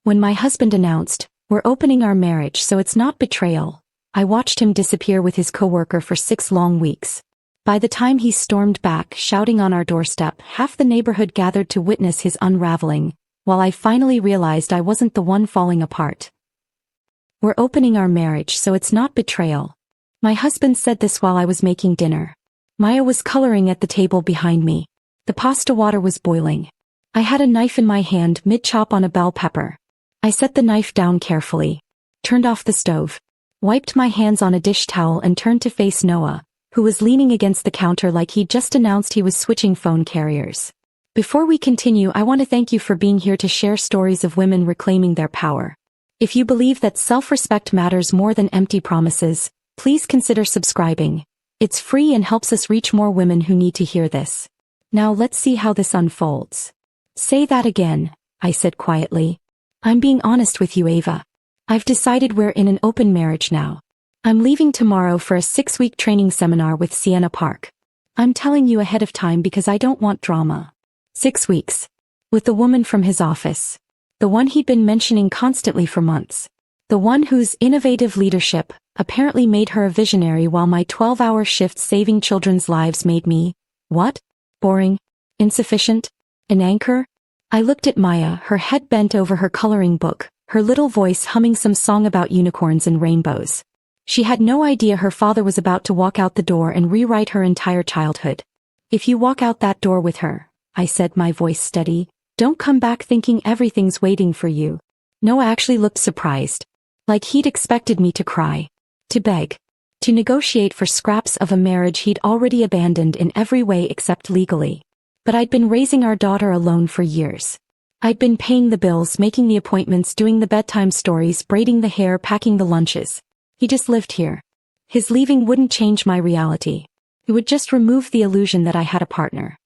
When my husband announced, "We're opening our marriage so it's not betrayal," I watched him disappear with his coworker for 6 long weeks. By the time he stormed back, shouting on our doorstep, half the neighborhood gathered to witness his unraveling, while I finally realized I wasn't the one falling apart. "We're opening our marriage so it's not betrayal." My husband said this while I was making dinner. Maya was coloring at the table behind me. The pasta water was boiling. I had a knife in my hand mid-chop on a bell pepper. I set the knife down carefully, turned off the stove, wiped my hands on a dish towel and turned to face Noah, who was leaning against the counter like he'd just announced he was switching phone carriers. "Before we continue, I want to thank you for being here to share stories of women reclaiming their power. If you believe that self-respect matters more than empty promises, please consider subscribing. It's free and helps us reach more women who need to hear this. Now let's see how this unfolds." "Say that again," I said quietly. "I'm being honest with you, Ava. I've decided we're in an open marriage now. I'm leaving tomorrow for a 6-week training seminar with Sienna Park. I'm telling you ahead of time because I don't want drama." 6 weeks. With the woman from his office. The one he'd been mentioning constantly for months. The one whose innovative leadership apparently made her a visionary while my 12-hour shifts saving children's lives made me, what? Boring? Insufficient? An anchor? I looked at Maya, her head bent over her coloring book, her little voice humming some song about unicorns and rainbows. She had no idea her father was about to walk out the door and rewrite her entire childhood. "If you walk out that door with her," I said, my voice steady, "don't come back thinking everything's waiting for you." Noah actually looked surprised. Like he'd expected me to cry. To beg. To negotiate for scraps of a marriage he'd already abandoned in every way except legally. But I'd been raising our daughter alone for years. I'd been paying the bills, making the appointments, doing the bedtime stories, braiding the hair, packing the lunches. He just lived here. His leaving wouldn't change my reality. It would just remove the illusion that I had a partner.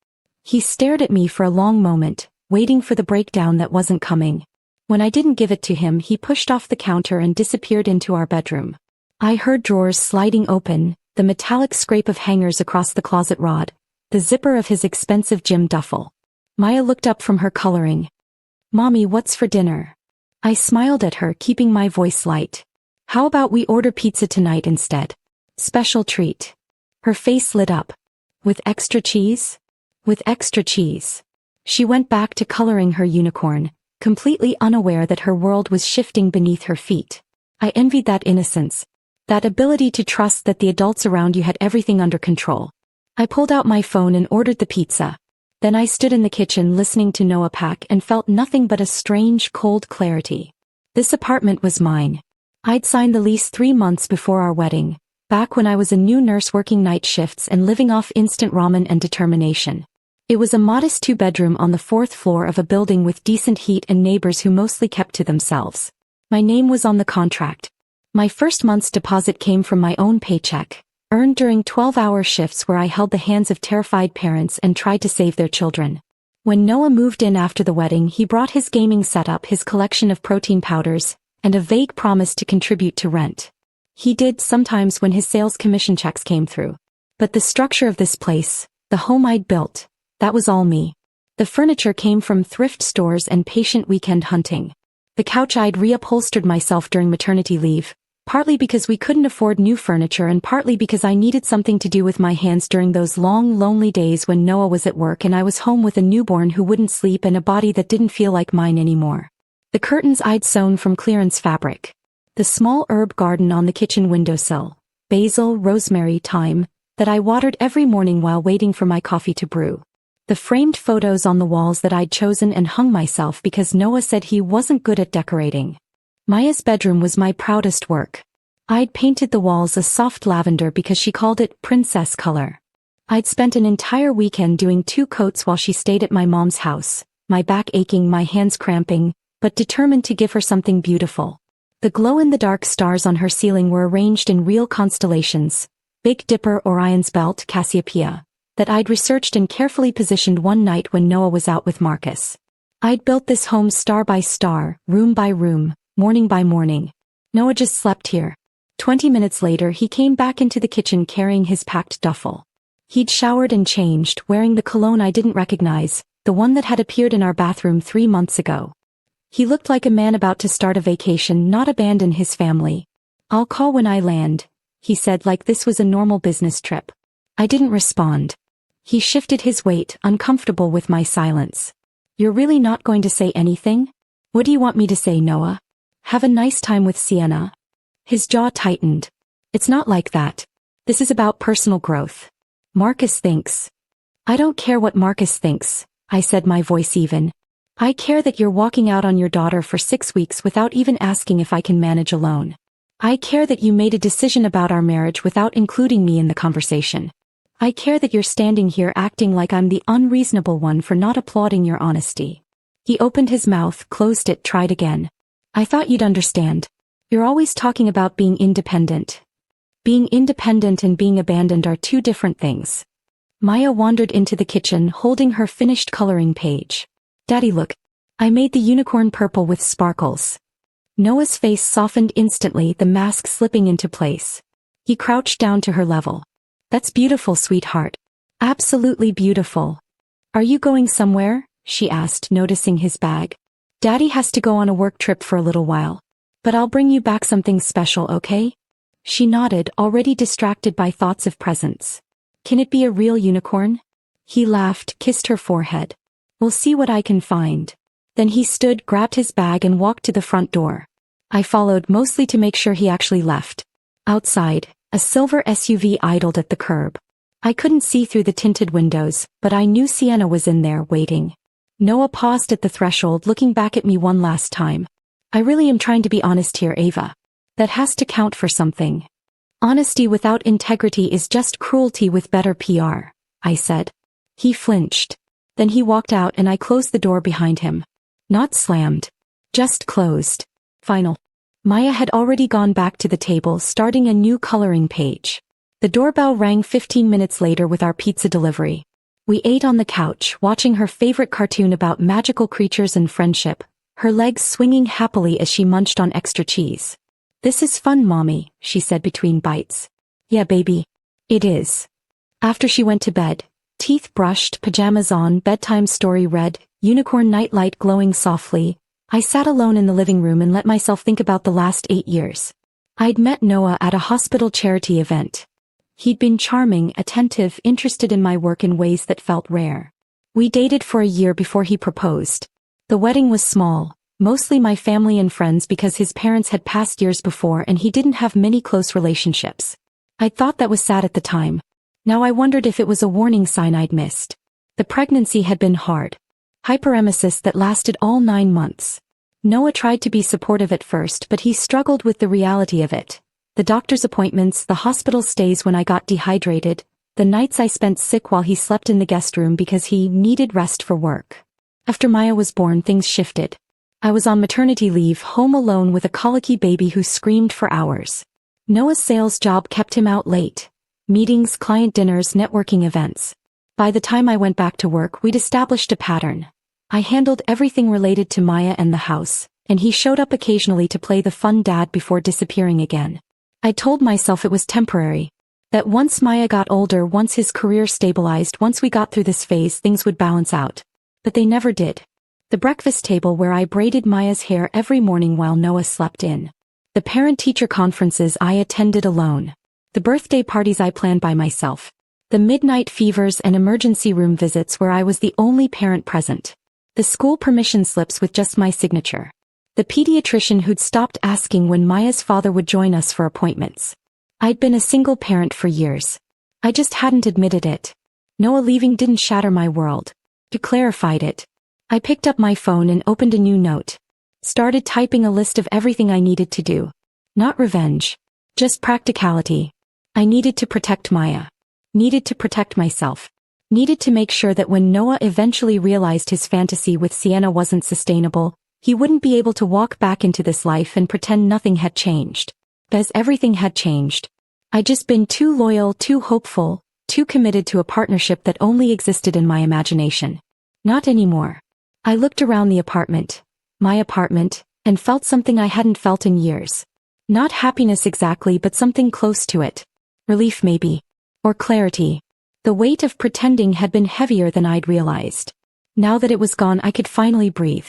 He stared at me for a long moment, waiting for the breakdown that wasn't coming. When I didn't give it to him, he pushed off the counter and disappeared into our bedroom. I heard drawers sliding open, the metallic scrape of hangers across the closet rod, the zipper of his expensive gym duffel. Maya looked up from her coloring. "Mommy, what's for dinner?" I smiled at her, keeping my voice light. "How about we order pizza tonight instead? Special treat." Her face lit up. "With extra cheese?" "With extra cheese." She went back to coloring her unicorn, completely unaware that her world was shifting beneath her feet. I envied that innocence. That ability to trust that the adults around you had everything under control. I pulled out my phone and ordered the pizza. Then I stood in the kitchen listening to Noah pack and felt nothing but a strange, cold clarity. This apartment was mine. I'd signed the lease 3 months before our wedding, back when I was a new nurse working night shifts and living off instant ramen and determination. It was a modest 2-bedroom on the 4th floor of a building with decent heat and neighbors who mostly kept to themselves. My name was on the contract. My first month's deposit came from my own paycheck, earned during 12-hour shifts where I held the hands of terrified parents and tried to save their children. When Noah moved in after the wedding, he brought his gaming setup, his collection of protein powders, and a vague promise to contribute to rent. He did sometimes when his sales commission checks came through. But the structure of this place, the home I'd built, that was all me. The furniture came from thrift stores and patient weekend hunting. The couch I'd reupholstered myself during maternity leave, partly because we couldn't afford new furniture and partly because I needed something to do with my hands during those long, lonely days when Noah was at work and I was home with a newborn who wouldn't sleep and a body that didn't feel like mine anymore. The curtains I'd sewn from clearance fabric. The small herb garden on the kitchen windowsill, basil, rosemary, thyme, that I watered every morning while waiting for my coffee to brew. The framed photos on the walls that I'd chosen and hung myself because Noah said he wasn't good at decorating. Maya's bedroom was my proudest work. I'd painted the walls a soft lavender because she called it princess color. I'd spent an entire weekend doing 2 coats while she stayed at my mom's house, my back aching, my hands cramping, but determined to give her something beautiful. The glow-in-the-dark stars on her ceiling were arranged in real constellations, Big Dipper, Orion's Belt, Cassiopeia, that I'd researched and carefully positioned one night when Noah was out with Marcus. I'd built this home star by star, room by room, morning by morning. Noah just slept here. 20 minutes later he came back into the kitchen carrying his packed duffel. He'd showered and changed, wearing the cologne I didn't recognize, the one that had appeared in our bathroom 3 months ago. He looked like a man about to start a vacation, not abandon his family. "I'll call when I land," he said like this was a normal business trip. I didn't respond. He shifted his weight, uncomfortable with my silence. "You're really not going to say anything? What do you want me to say, Noah? Have a nice time with Sienna?" His jaw tightened. "It's not like that. This is about personal growth. Marcus thinks." "I don't care what Marcus thinks," I said, my voice even. "I care that you're walking out on your daughter for 6 weeks without even asking if I can manage alone. I care that you made a decision about our marriage without including me in the conversation. I care that you're standing here acting like I'm the unreasonable one for not applauding your honesty." He opened his mouth, closed it, tried again. "I thought you'd understand. You're always talking about being independent. Being independent and being abandoned are two different things." Maya wandered into the kitchen, holding her finished coloring page. "Daddy, look. I made the unicorn purple with sparkles." Noah's face softened instantly, the mask slipping into place. He crouched down to her level. "That's beautiful, sweetheart. Absolutely beautiful. Are you going somewhere?" she asked, noticing his bag. "Daddy has to go on a work trip for a little while. But I'll bring you back something special, okay?" She nodded, already distracted by thoughts of presents. "Can it be a real unicorn?" He laughed, kissed her forehead. "We'll see what I can find." Then he stood, grabbed his bag and walked to the front door. I followed, mostly to make sure he actually left. Outside, a silver SUV idled at the curb. I couldn't see through the tinted windows, but I knew Sienna was in there, waiting. Noah paused at the threshold, looking back at me one last time. "I really am trying to be honest here, Ava. That has to count for something. Honesty without integrity is just cruelty with better PR," I said. He flinched. Then he walked out and I closed the door behind him. Not slammed. Just closed. Final. Maya had already gone back to the table, starting a new coloring page. The doorbell rang 15 minutes later with our pizza delivery. We ate on the couch, watching her favorite cartoon about magical creatures and friendship, her legs swinging happily as she munched on extra cheese. "This is fun, Mommy," she said between bites. "Yeah, baby. It is." After she went to bed, teeth brushed, pajamas on, bedtime story read, unicorn nightlight glowing softly, I sat alone in the living room and let myself think about the last 8 years. I'd met Noah at a hospital charity event. He'd been charming, attentive, interested in my work in ways that felt rare. We dated for a year before he proposed. The wedding was small, mostly my family and friends because his parents had passed years before and he didn't have many close relationships. I thought that was sad at the time. Now I wondered if it was a warning sign I'd missed. The pregnancy had been hard. Hyperemesis that lasted all 9 months. Noah tried to be supportive at first, but he struggled with the reality of it. The doctor's appointments, the hospital stays when I got dehydrated, the nights I spent sick while he slept in the guest room because he needed rest for work. After Maya was born, things shifted. I was on maternity leave, home alone with a colicky baby who screamed for hours. Noah's sales job kept him out late. Meetings, client dinners, networking events. By the time I went back to work, we'd established a pattern. I handled everything related to Maya and the house, and he showed up occasionally to play the fun dad before disappearing again. I told myself it was temporary. That once Maya got older, once his career stabilized, once we got through this phase, things would balance out. But they never did. The breakfast table where I braided Maya's hair every morning while Noah slept in. The parent-teacher conferences I attended alone. The birthday parties I planned by myself. The midnight fevers and emergency room visits where I was the only parent present. The school permission slips with just my signature. The pediatrician who'd stopped asking when Maya's father would join us for appointments. I'd been a single parent for years. I just hadn't admitted it. Noah leaving didn't shatter my world. It clarified it. I picked up my phone and opened a new note. Started typing a list of everything I needed to do. Not revenge. Just practicality. I needed to protect Maya. Needed to protect myself. Needed to make sure that when Noah eventually realized his fantasy with Sienna wasn't sustainable, he wouldn't be able to walk back into this life and pretend nothing had changed. Because everything had changed. I'd just been too loyal, too hopeful, too committed to a partnership that only existed in my imagination. Not anymore. I looked around the apartment, my apartment, and felt something I hadn't felt in years. Not happiness exactly, but something close to it. Relief maybe. Or clarity. The weight of pretending had been heavier than I'd realized. Now that it was gone, I could finally breathe.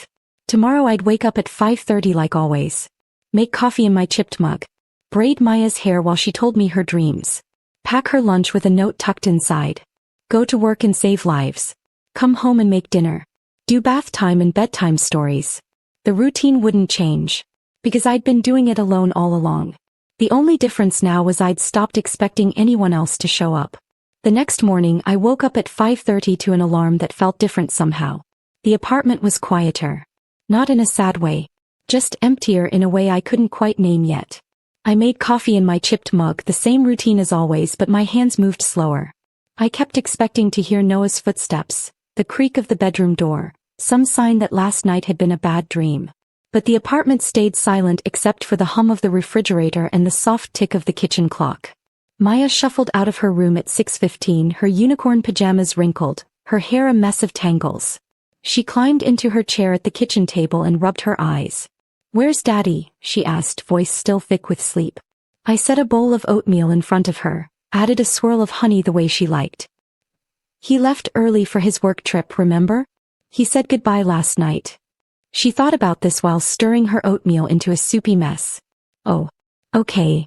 Tomorrow I'd wake up at 5:30 like always. Make coffee in my chipped mug. Braid Maya's hair while she told me her dreams. Pack her lunch with a note tucked inside. Go to work and save lives. Come home and make dinner. Do bath time and bedtime stories. The routine wouldn't change. Because I'd been doing it alone all along. The only difference now was I'd stopped expecting anyone else to show up. The next morning I woke up at 5:30 to an alarm that felt different somehow. The apartment was quieter. Not in a sad way. Just emptier in a way I couldn't quite name yet. I made coffee in my chipped mug, the same routine as always, but my hands moved slower. I kept expecting to hear Noah's footsteps, the creak of the bedroom door, some sign that last night had been a bad dream. But the apartment stayed silent except for the hum of the refrigerator and the soft tick of the kitchen clock. Maya shuffled out of her room at 6:15, her unicorn pajamas wrinkled, her hair a mess of tangles. She climbed into her chair at the kitchen table and rubbed her eyes. "Where's Daddy?" she asked, voice still thick with sleep. I set a bowl of oatmeal in front of her, added a swirl of honey the way she liked. "He left early for his work trip, remember? He said goodbye last night." She thought about this while stirring her oatmeal into a soupy mess. Oh. Okay.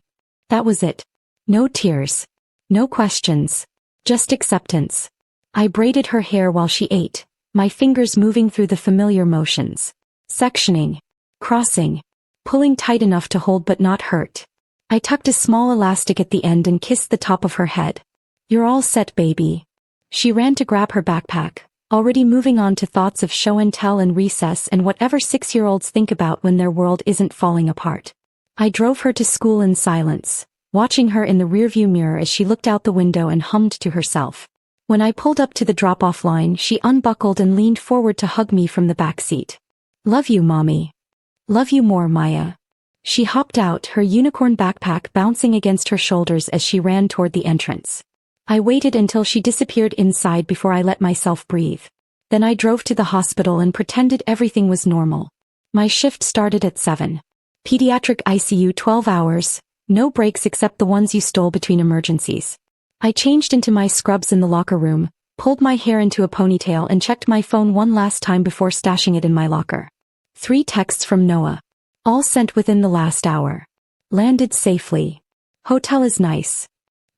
That was it. No tears. No questions. Just acceptance. I braided her hair while she ate, my fingers moving through the familiar motions. Sectioning. Crossing. Pulling tight enough to hold but not hurt. I tucked a small elastic at the end and kissed the top of her head. "You're all set, baby." She ran to grab her backpack, already moving on to thoughts of show and tell and recess and whatever 6-year-olds think about when their world isn't falling apart. I drove her to school in silence, watching her in the rearview mirror as she looked out the window and hummed to herself. When I pulled up to the drop-off line, she unbuckled and leaned forward to hug me from the back seat. "Love you, Mommy." "Love you more, Maya." She hopped out, her unicorn backpack bouncing against her shoulders as she ran toward the entrance. I waited until she disappeared inside before I let myself breathe. Then I drove to the hospital and pretended everything was normal. My shift started at 7. Pediatric ICU 12 hours, no breaks except the ones you stole between emergencies. I changed into my scrubs in the locker room, pulled my hair into a ponytail and checked my phone one last time before stashing it in my locker. 3 texts from Noah. All sent within the last hour. Landed safely. Hotel is nice.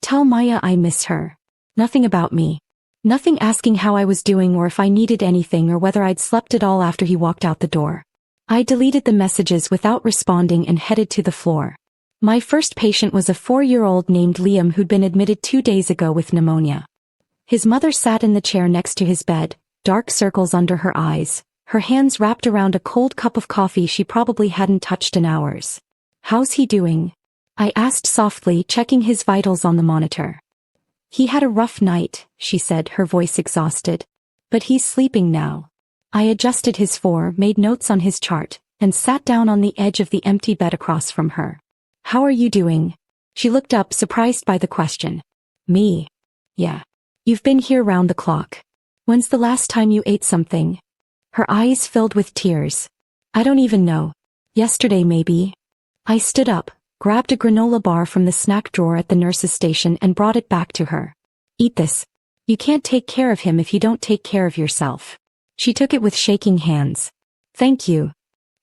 Tell Maya I miss her. Nothing about me. Nothing asking how I was doing or if I needed anything or whether I'd slept at all after he walked out the door. I deleted the messages without responding and headed to the floor. My first patient was a 4-year-old named Liam who'd been admitted 2 days ago with pneumonia. His mother sat in the chair next to his bed, dark circles under her eyes, her hands wrapped around a cold cup of coffee she probably hadn't touched in hours. "How's he doing?" I asked softly, checking his vitals on the monitor. "He had a rough night," she said, her voice exhausted. "But he's sleeping now." I adjusted his made notes on his chart, and sat down on the edge of the empty bed across from her. "How are you doing?" She looked up, surprised by the question. "Me? Yeah. You've been here round the clock. When's the last time you ate something?" Her eyes filled with tears. "I don't even know. Yesterday maybe." I stood up, grabbed a granola bar from the snack drawer at the nurse's station and brought it back to her. "Eat this. You can't take care of him if you don't take care of yourself." She took it with shaking hands. "Thank you."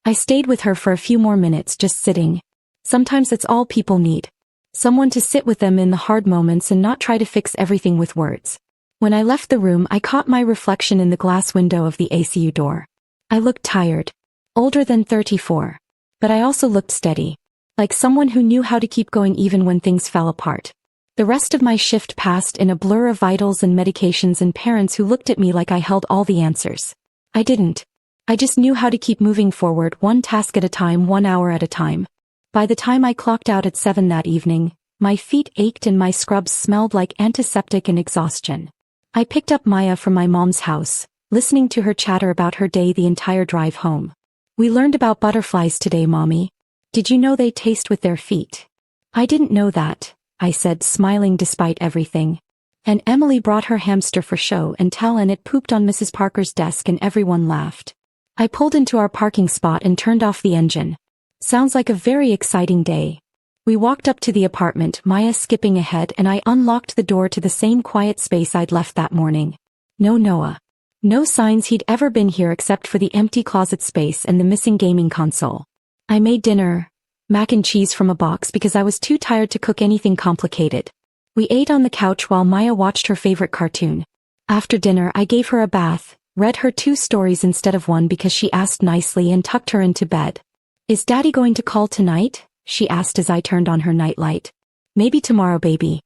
I stayed with her for a few more minutes, just sitting. Sometimes it's all people need. Someone to sit with them in the hard moments and not try to fix everything with words. When I left the room, I caught my reflection in the glass window of the ACU door. I looked tired. Older than 34. But I also looked steady. Like someone who knew how to keep going even when things fell apart. The rest of my shift passed in a blur of vitals and medications and parents who looked at me like I held all the answers. I didn't. I just knew how to keep moving forward, one task at a time, 1 hour at a time. By the time I clocked out at 7 that evening, my feet ached and my scrubs smelled like antiseptic and exhaustion. I picked up Maya from my mom's house, listening to her chatter about her day the entire drive home. "We learned about butterflies today, Mommy. Did you know they taste with their feet?" "I didn't know that," I said, smiling despite everything. "And Emily brought her hamster for show and tell and it pooped on Mrs. Parker's desk and everyone laughed." I pulled into our parking spot and turned off the engine. Sounds like a very exciting day. We walked up to the apartment, Maya skipping ahead, and I unlocked the door to the same quiet space I'd left that morning. No Noah. No signs he'd ever been here except for the empty closet space and the missing gaming console. I made dinner, mac and cheese from a box because I was too tired to cook anything complicated. We ate on the couch while Maya watched her favorite cartoon. After dinner I gave her a bath, read her 2 stories instead of 1 because she asked nicely, and tucked her into bed. "Is Daddy going to call tonight?" she asked as I turned on her nightlight. "Maybe tomorrow, baby.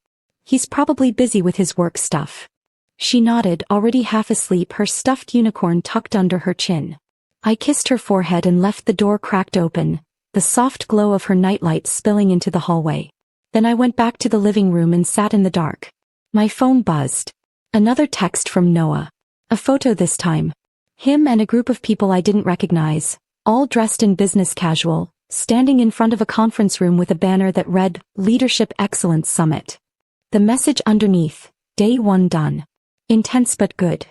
He's probably busy with his work stuff." She nodded, already half asleep, her stuffed unicorn tucked under her chin. I kissed her forehead and left the door cracked open, the soft glow of her nightlight spilling into the hallway. Then I went back to the living room and sat in the dark. My phone buzzed. Another text from Noah. A photo this time. Him and a group of people I didn't recognize, all dressed in business casual, standing in front of a conference room with a banner that read, "Leadership Excellence Summit." The message underneath, "Day 1 done. Intense but good."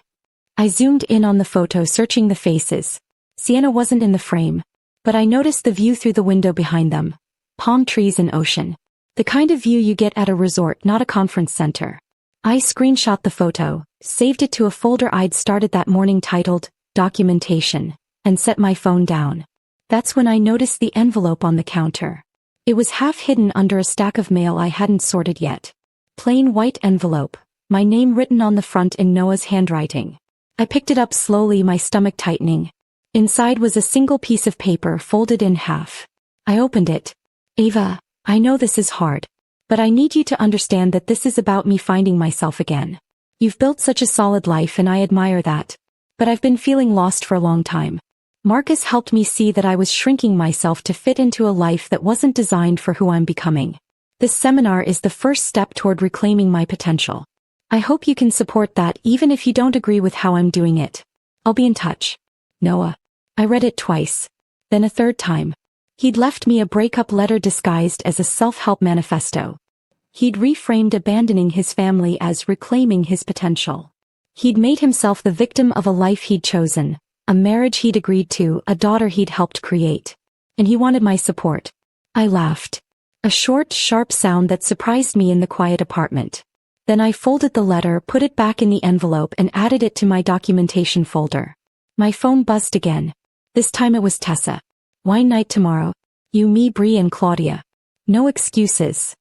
I zoomed in on the photo, searching the faces. Sienna wasn't in the frame, but I noticed the view through the window behind them. Palm trees and ocean. The kind of view you get at a resort, not a conference center. I screenshot the photo, saved it to a folder I'd started that morning titled, Documentation, and set my phone down. That's when I noticed the envelope on the counter. It was half hidden under a stack of mail I hadn't sorted yet. Plain white envelope, my name written on the front in Noah's handwriting. I picked it up slowly, my stomach tightening. Inside was a single piece of paper folded in half. I opened it. "Ava, I know this is hard, but I need you to understand that this is about me finding myself again. You've built such a solid life and I admire that. But I've been feeling lost for a long time. Marcus helped me see that I was shrinking myself to fit into a life that wasn't designed for who I'm becoming. This seminar is the first step toward reclaiming my potential. I hope you can support that even if you don't agree with how I'm doing it. I'll be in touch. Noah." I read it twice. Then a third time. He'd left me a breakup letter disguised as a self-help manifesto. He'd reframed abandoning his family as reclaiming his potential. He'd made himself the victim of a life he'd chosen, a marriage he'd agreed to, a daughter he'd helped create. And he wanted my support. I laughed. A short, sharp sound that surprised me in the quiet apartment. Then I folded the letter, put it back in the envelope, and added it to my documentation folder. My phone buzzed again. This time it was Tessa. "Wine night tomorrow. You, me, Bree, and Claudia. No excuses."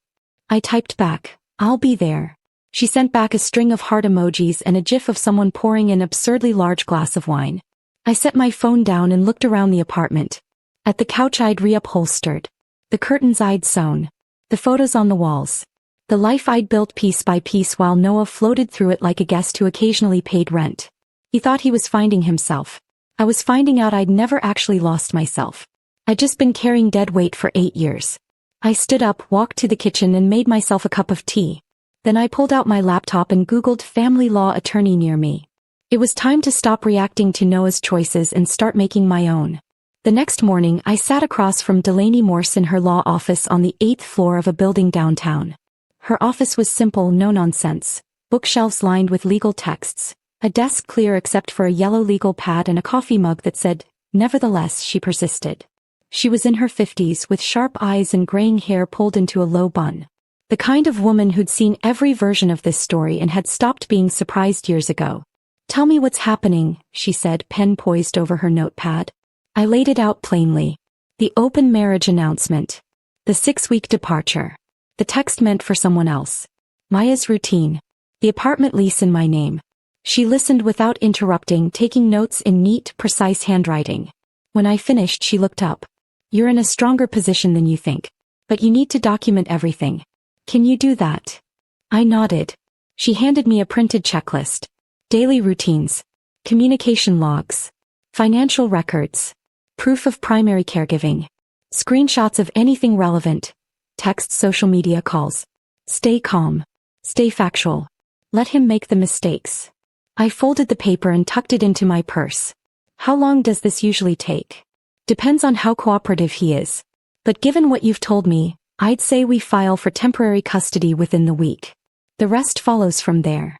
I typed back, "I'll be there." She sent back a string of heart emojis and a gif of someone pouring an absurdly large glass of wine. I set my phone down and looked around the apartment. At the couch I'd reupholstered. The curtains I'd sewn. The photos on the walls. The life I'd built piece by piece while Noah floated through it like a guest who occasionally paid rent. He thought he was finding himself. I was finding out I'd never actually lost myself. I'd just been carrying dead weight for 8 years. I stood up, walked to the kitchen, and made myself a cup of tea. Then I pulled out my laptop and Googled family law attorney near me. It was time to stop reacting to Noah's choices and start making my own. The next morning I sat across from Delaney Morse in her law office on the 8th floor of a building downtown. Her office was simple, no nonsense. Bookshelves lined with legal texts. A desk clear except for a yellow legal pad and a coffee mug that said, "Nevertheless," she persisted. She was in her 50s with sharp eyes and graying hair pulled into a low bun. The kind of woman who'd seen every version of this story and had stopped being surprised years ago. "Tell me what's happening," she said, pen poised over her notepad. I laid it out plainly. The open marriage announcement. The 6-week departure. The text meant for someone else. Maya's routine. The apartment lease in my name. She listened without interrupting, taking notes in neat, precise handwriting. When I finished, she looked up. "You're in a stronger position than you think. But you need to document everything. Can you do that?" I nodded. She handed me a printed checklist. Daily routines. Communication logs. Financial records. Proof of primary caregiving. Screenshots of anything relevant. Text, social media, calls. Stay calm. Stay factual. Let him make the mistakes. I folded the paper and tucked it into my purse. How long does this usually take? Depends on how cooperative he is. But given what you've told me, I'd say we file for temporary custody within the week. The rest follows from there.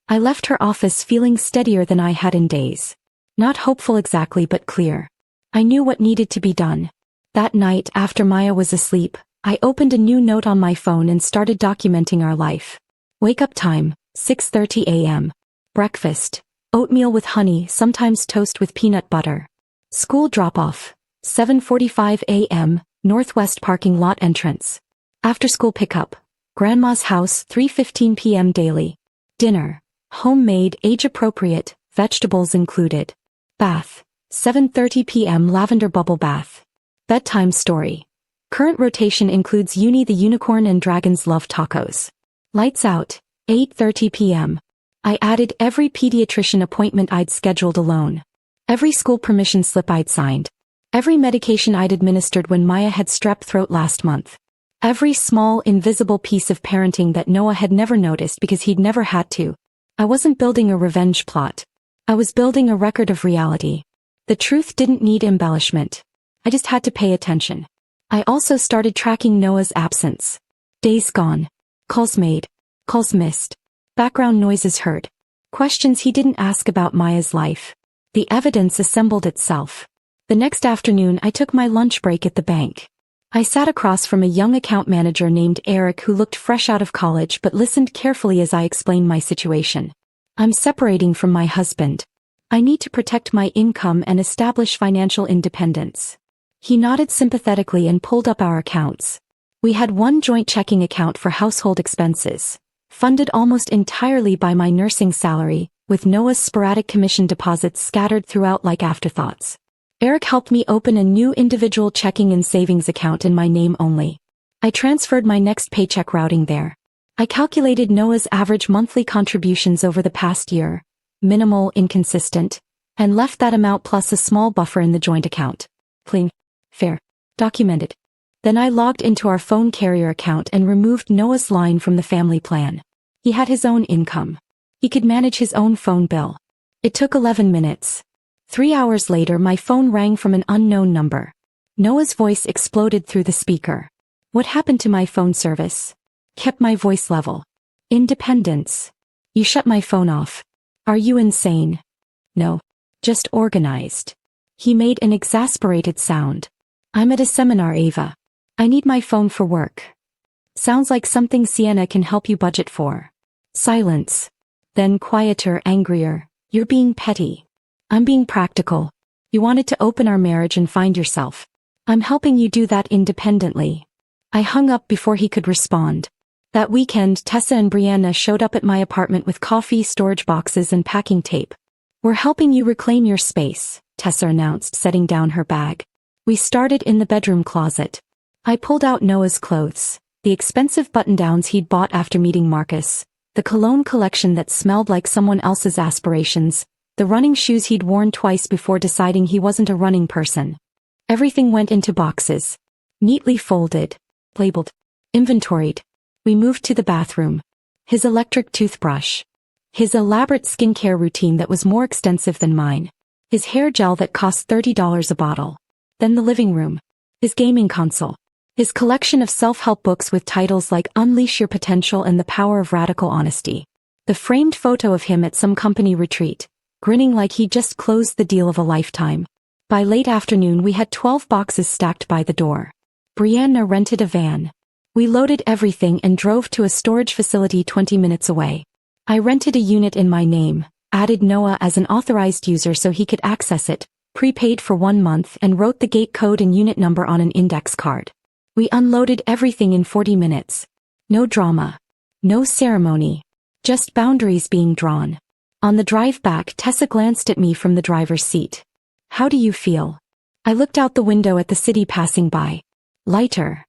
I left her office feeling steadier than I had in days. Not hopeful exactly, but clear. I knew what needed to be done. That night, after Maya was asleep, I opened a new note on my phone and started documenting our life. Wake up time, 6:30 a.m. Breakfast, Oatmeal with honey, sometimes toast with peanut butter. School drop-off. 7:45 a.m., Northwest parking lot entrance. After-school pickup. Grandma's house, 3:15 p.m. daily. Dinner. Homemade, age-appropriate, vegetables included. Bath. 7:30 p.m. lavender bubble bath. Bedtime story. Current rotation includes Uni the Unicorn and Dragons Love Tacos. Lights out. 8:30 p.m. I added every pediatrician appointment I'd scheduled alone. Every school permission slip I'd signed. Every medication I'd administered when Maya had strep throat last month. Every small, invisible piece of parenting that Noah had never noticed because he'd never had to. I wasn't building a revenge plot. I was building a record of reality. The truth didn't need embellishment. I just had to pay attention. I also started tracking Noah's absence. Days gone. Calls made. Calls missed. Background noises heard. Questions he didn't ask about Maya's life. The evidence assembled itself. The next afternoon I took my lunch break at the bank. I sat across from a young account manager named Eric who looked fresh out of college but listened carefully as I explained my situation. I'm separating from my husband. I need to protect my income and establish financial independence. He nodded sympathetically and pulled up our accounts. We had one joint checking account for household expenses, funded almost entirely by my nursing salary, with Noah's sporadic commission deposits scattered throughout like afterthoughts. Eric helped me open a new individual checking and savings account in my name only. I transferred my next paycheck routing there. I calculated Noah's average monthly contributions over the past year, minimal, inconsistent, and left that amount plus a small buffer in the joint account. Clean. Fair. Documented. Then I logged into our phone carrier account and removed Noah's line from the family plan. He had his own income. He could manage his own phone bill. It took 11 minutes. 3 hours later my phone rang from an unknown number. Noah's voice exploded through the speaker. What happened to my phone service? Kept my voice level. Independence. You shut my phone off. Are you insane? No. Just organized. He made an exasperated sound. I'm at a seminar, Ava. I need my phone for work. Sounds like something Sienna can help you budget for. Silence. Then quieter, angrier. You're being petty. I'm being practical. You wanted to open our marriage and find yourself. I'm helping you do that independently. I hung up before he could respond. That weekend, Tessa and Brianna showed up at my apartment with coffee, storage boxes, and packing tape. We're helping you reclaim your space, Tessa announced, setting down her bag. We started in the bedroom closet. I pulled out Noah's clothes, the expensive button-downs he'd bought after meeting Marcus, the cologne collection that smelled like someone else's aspirations, the running shoes he'd worn twice before deciding he wasn't a running person. Everything went into boxes. Neatly folded. Labeled. Inventoried. We moved to the bathroom. His electric toothbrush. His elaborate skincare routine that was more extensive than mine. His hair gel that cost $30 a bottle. Then the living room. His gaming console. His collection of self-help books with titles like Unleash Your Potential and The Power of Radical Honesty. The framed photo of him at some company retreat, grinning like he'd just closed the deal of a lifetime. By late afternoon we had 12 boxes stacked by the door. Brianna rented a van. We loaded everything and drove to a storage facility 20 minutes away. I rented a unit in my name, added Noah as an authorized user so he could access it, prepaid for 1 month and wrote the gate code and unit number on an index card. We unloaded everything in 40 minutes. No drama. No ceremony. Just boundaries being drawn. On the drive back, Tessa glanced at me from the driver's seat. How do you feel? I looked out the window at the city passing by. Lighter.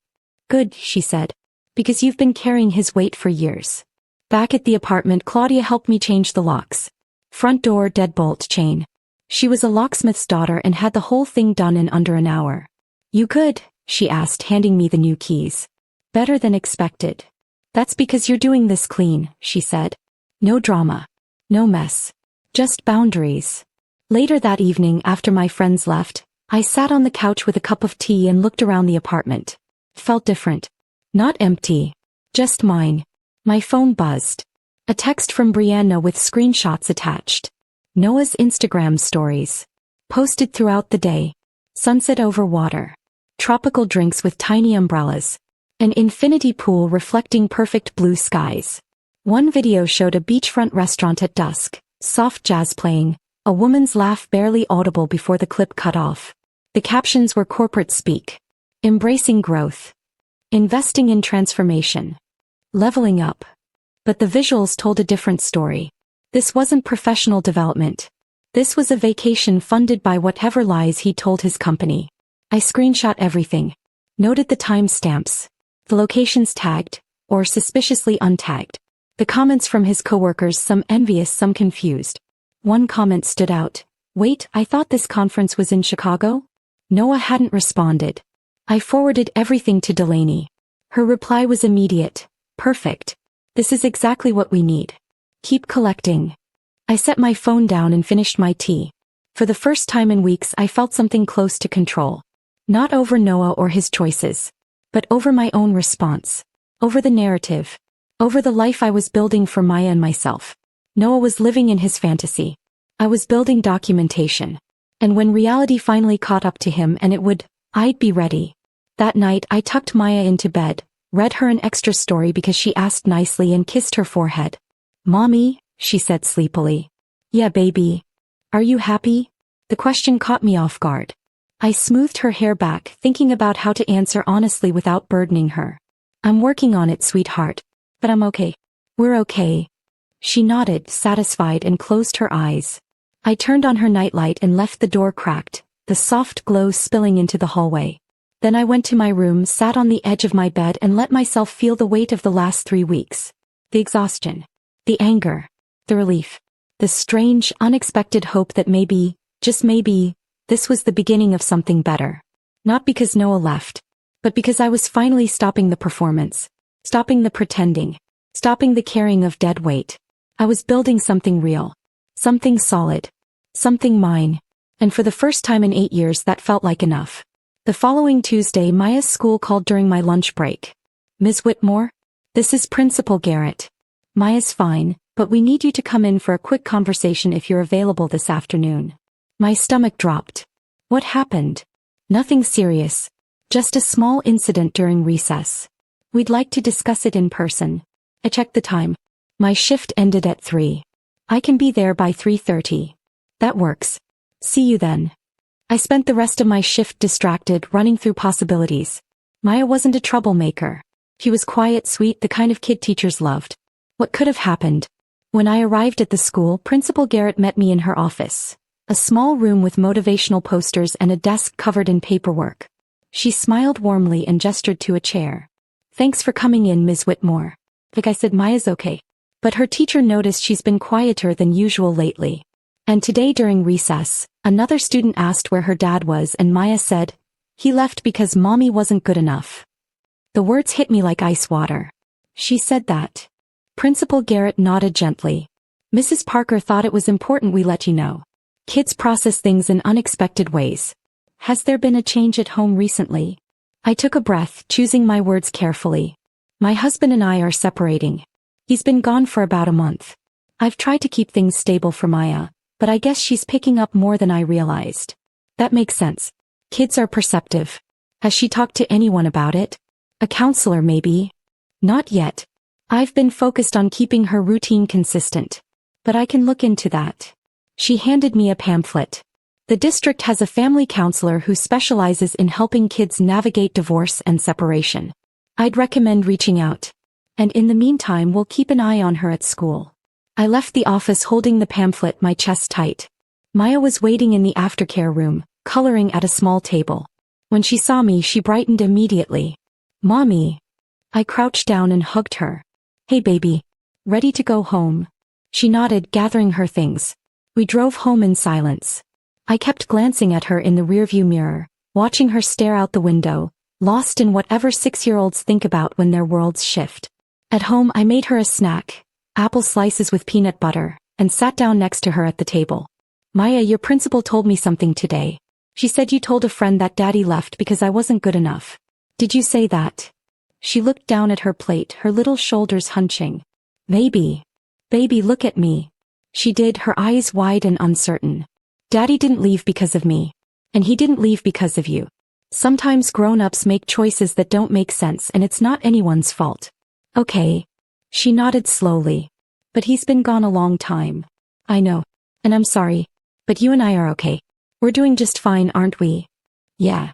Good, she said. Because you've been carrying his weight for years. Back at the apartment, Claudia helped me change the locks. Front door deadbolt chain. She was a locksmith's daughter and had the whole thing done in under an hour. You good? She asked, handing me the new keys. Better than expected. That's because you're doing this clean, she said. No drama. No mess. Just boundaries. Later that evening, after my friends left, I sat on the couch with a cup of tea and looked around the apartment. It felt different. Not empty. Just mine. My phone buzzed. A text from Brianna with screenshots attached. Noah's Instagram stories. Posted throughout the day. Sunset over water. Tropical drinks with tiny umbrellas. An infinity pool reflecting perfect blue skies. One video showed a beachfront restaurant at dusk, Soft jazz playing, a woman's laugh barely audible before the clip cut off. The captions were corporate speak. Embracing growth. Investing in transformation. Leveling up. But the visuals told a different story. This wasn't professional development. This was a vacation funded by whatever lies he told his company. I screenshot everything. Noted the timestamps. The locations tagged, or suspiciously untagged. The comments from his coworkers, some envious, some confused. One comment stood out. Wait, I thought this conference was in Chicago? Noah hadn't responded. I forwarded everything to Delaney. Her reply was immediate. Perfect. This is exactly what we need. Keep collecting. I set my phone down and finished my tea. For the first time in weeks I felt something close to control. Not over Noah or his choices. But over my own response. Over the narrative. Over the life I was building for Maya and myself. Noah was living in his fantasy. I was building documentation. And when reality finally caught up to him I'd be ready. That night I tucked Maya into bed, read her an extra story because she asked nicely and kissed her forehead. Mommy, she said sleepily. Yeah, baby. Are you happy? The question caught me off guard. I smoothed her hair back, thinking about how to answer honestly without burdening her. I'm working on it, sweetheart. But I'm okay. We're okay. She nodded, satisfied, and closed her eyes. I turned on her nightlight and left the door cracked, the soft glow spilling into the hallway. Then I went to my room, sat on the edge of my bed and let myself feel the weight of the last 3 weeks. The exhaustion. The anger. The relief. The strange, unexpected hope that maybe, just maybe, this was the beginning of something better. Not because Noah left, but because I was finally stopping the performance. Stopping the pretending. Stopping the carrying of dead weight. I was building something real. Something solid. Something mine. And for the first time in 8 years that felt like enough. The following Tuesday Maya's school called during my lunch break. Ms. Whitmore? This is Principal Garrett. Maya's fine, but we need you to come in for a quick conversation if you're available this afternoon. My stomach dropped. What happened? Nothing serious. Just a small incident during recess. We'd like to discuss it in person. I checked the time. My shift ended at 3. I can be there by 3:30. That works. See you then. I spent the rest of my shift distracted, running through possibilities. Maya wasn't a troublemaker. She was quiet, sweet, the kind of kid teachers loved. What could have happened? When I arrived at the school, Principal Garrett met me in her office. A small room with motivational posters and a desk covered in paperwork. She smiled warmly and gestured to a chair. Thanks for coming in, Ms. Whitmore. Like I said, Maya's okay. But her teacher noticed she's been quieter than usual lately. And today during recess, another student asked where her dad was and Maya said, he left because mommy wasn't good enough. The words hit me like ice water. She said that. Principal Garrett nodded gently. Mrs. Parker thought it was important we let you know. Kids process things in unexpected ways. Has there been a change at home recently? I took a breath, choosing my words carefully. My husband and I are separating. He's been gone for about a month. I've tried to keep things stable for Maya, but I guess she's picking up more than I realized. That makes sense. Kids are perceptive. Has she talked to anyone about it? A counselor maybe? Not yet. I've been focused on keeping her routine consistent. But I can look into that. She handed me a pamphlet. The district has a family counselor who specializes in helping kids navigate divorce and separation. I'd recommend reaching out. And in the meantime we'll keep an eye on her at school. I left the office holding the pamphlet, my chest tight. Maya was waiting in the aftercare room, coloring at a small table. When she saw me she brightened immediately. Mommy. I crouched down and hugged her. Hey baby. Ready to go home? She nodded, gathering her things. We drove home in silence. I kept glancing at her in the rearview mirror, watching her stare out the window, lost in whatever 6-year-olds think about when their worlds shift. At home I made her a snack, apple slices with peanut butter, and sat down next to her at the table. Maya, your principal told me something today. She said you told a friend that daddy left because I wasn't good enough. Did you say that? She looked down at her plate, her little shoulders hunching. Baby. Baby, look at me. She did, her eyes wide and uncertain. Daddy didn't leave because of me. And he didn't leave because of you. Sometimes grown-ups make choices that don't make sense and it's not anyone's fault. Okay. She nodded slowly. But he's been gone a long time. I know. And I'm sorry. But you and I are okay. We're doing just fine, aren't we? Yeah.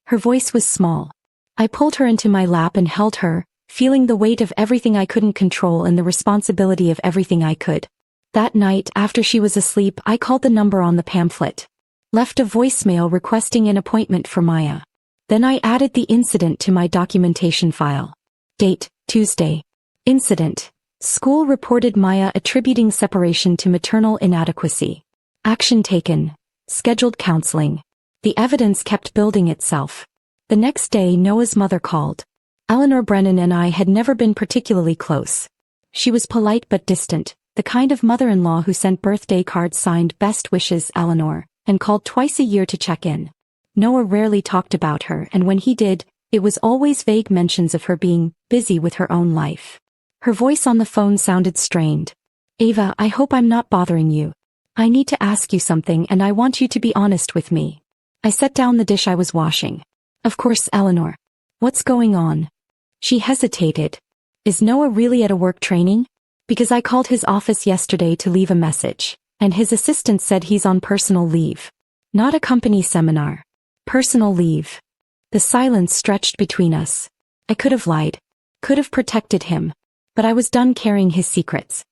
Her voice was small. I pulled her into my lap and held her, feeling the weight of everything I couldn't control and the responsibility of everything I could. That night, after she was asleep, I called the number on the pamphlet. Left a voicemail requesting an appointment for Maya. Then I added the incident to my documentation file. Date, Tuesday. Incident. School reported Maya attributing separation to maternal inadequacy. Action taken. Scheduled counseling. The evidence kept building itself. The next day, Noah's mother called. Eleanor Brennan and I had never been particularly close. She was polite but distant, the kind of mother-in-law who sent birthday cards signed "Best wishes, Eleanor," and called twice a year to check in. Noah rarely talked about her, and when he did, it was always vague mentions of her being busy with her own life. Her voice on the phone sounded strained. "Ava, I hope I'm not bothering you. I need to ask you something and I want you to be honest with me." I set down the dish I was washing. "Of course, Eleanor. What's going on?" She hesitated. "Is Noah really at a work training? Because I called his office yesterday to leave a message, and his assistant said he's on personal leave. Not a company seminar. Personal leave." The silence stretched between us. I could have lied. Could have protected him. But I was done carrying his secrets.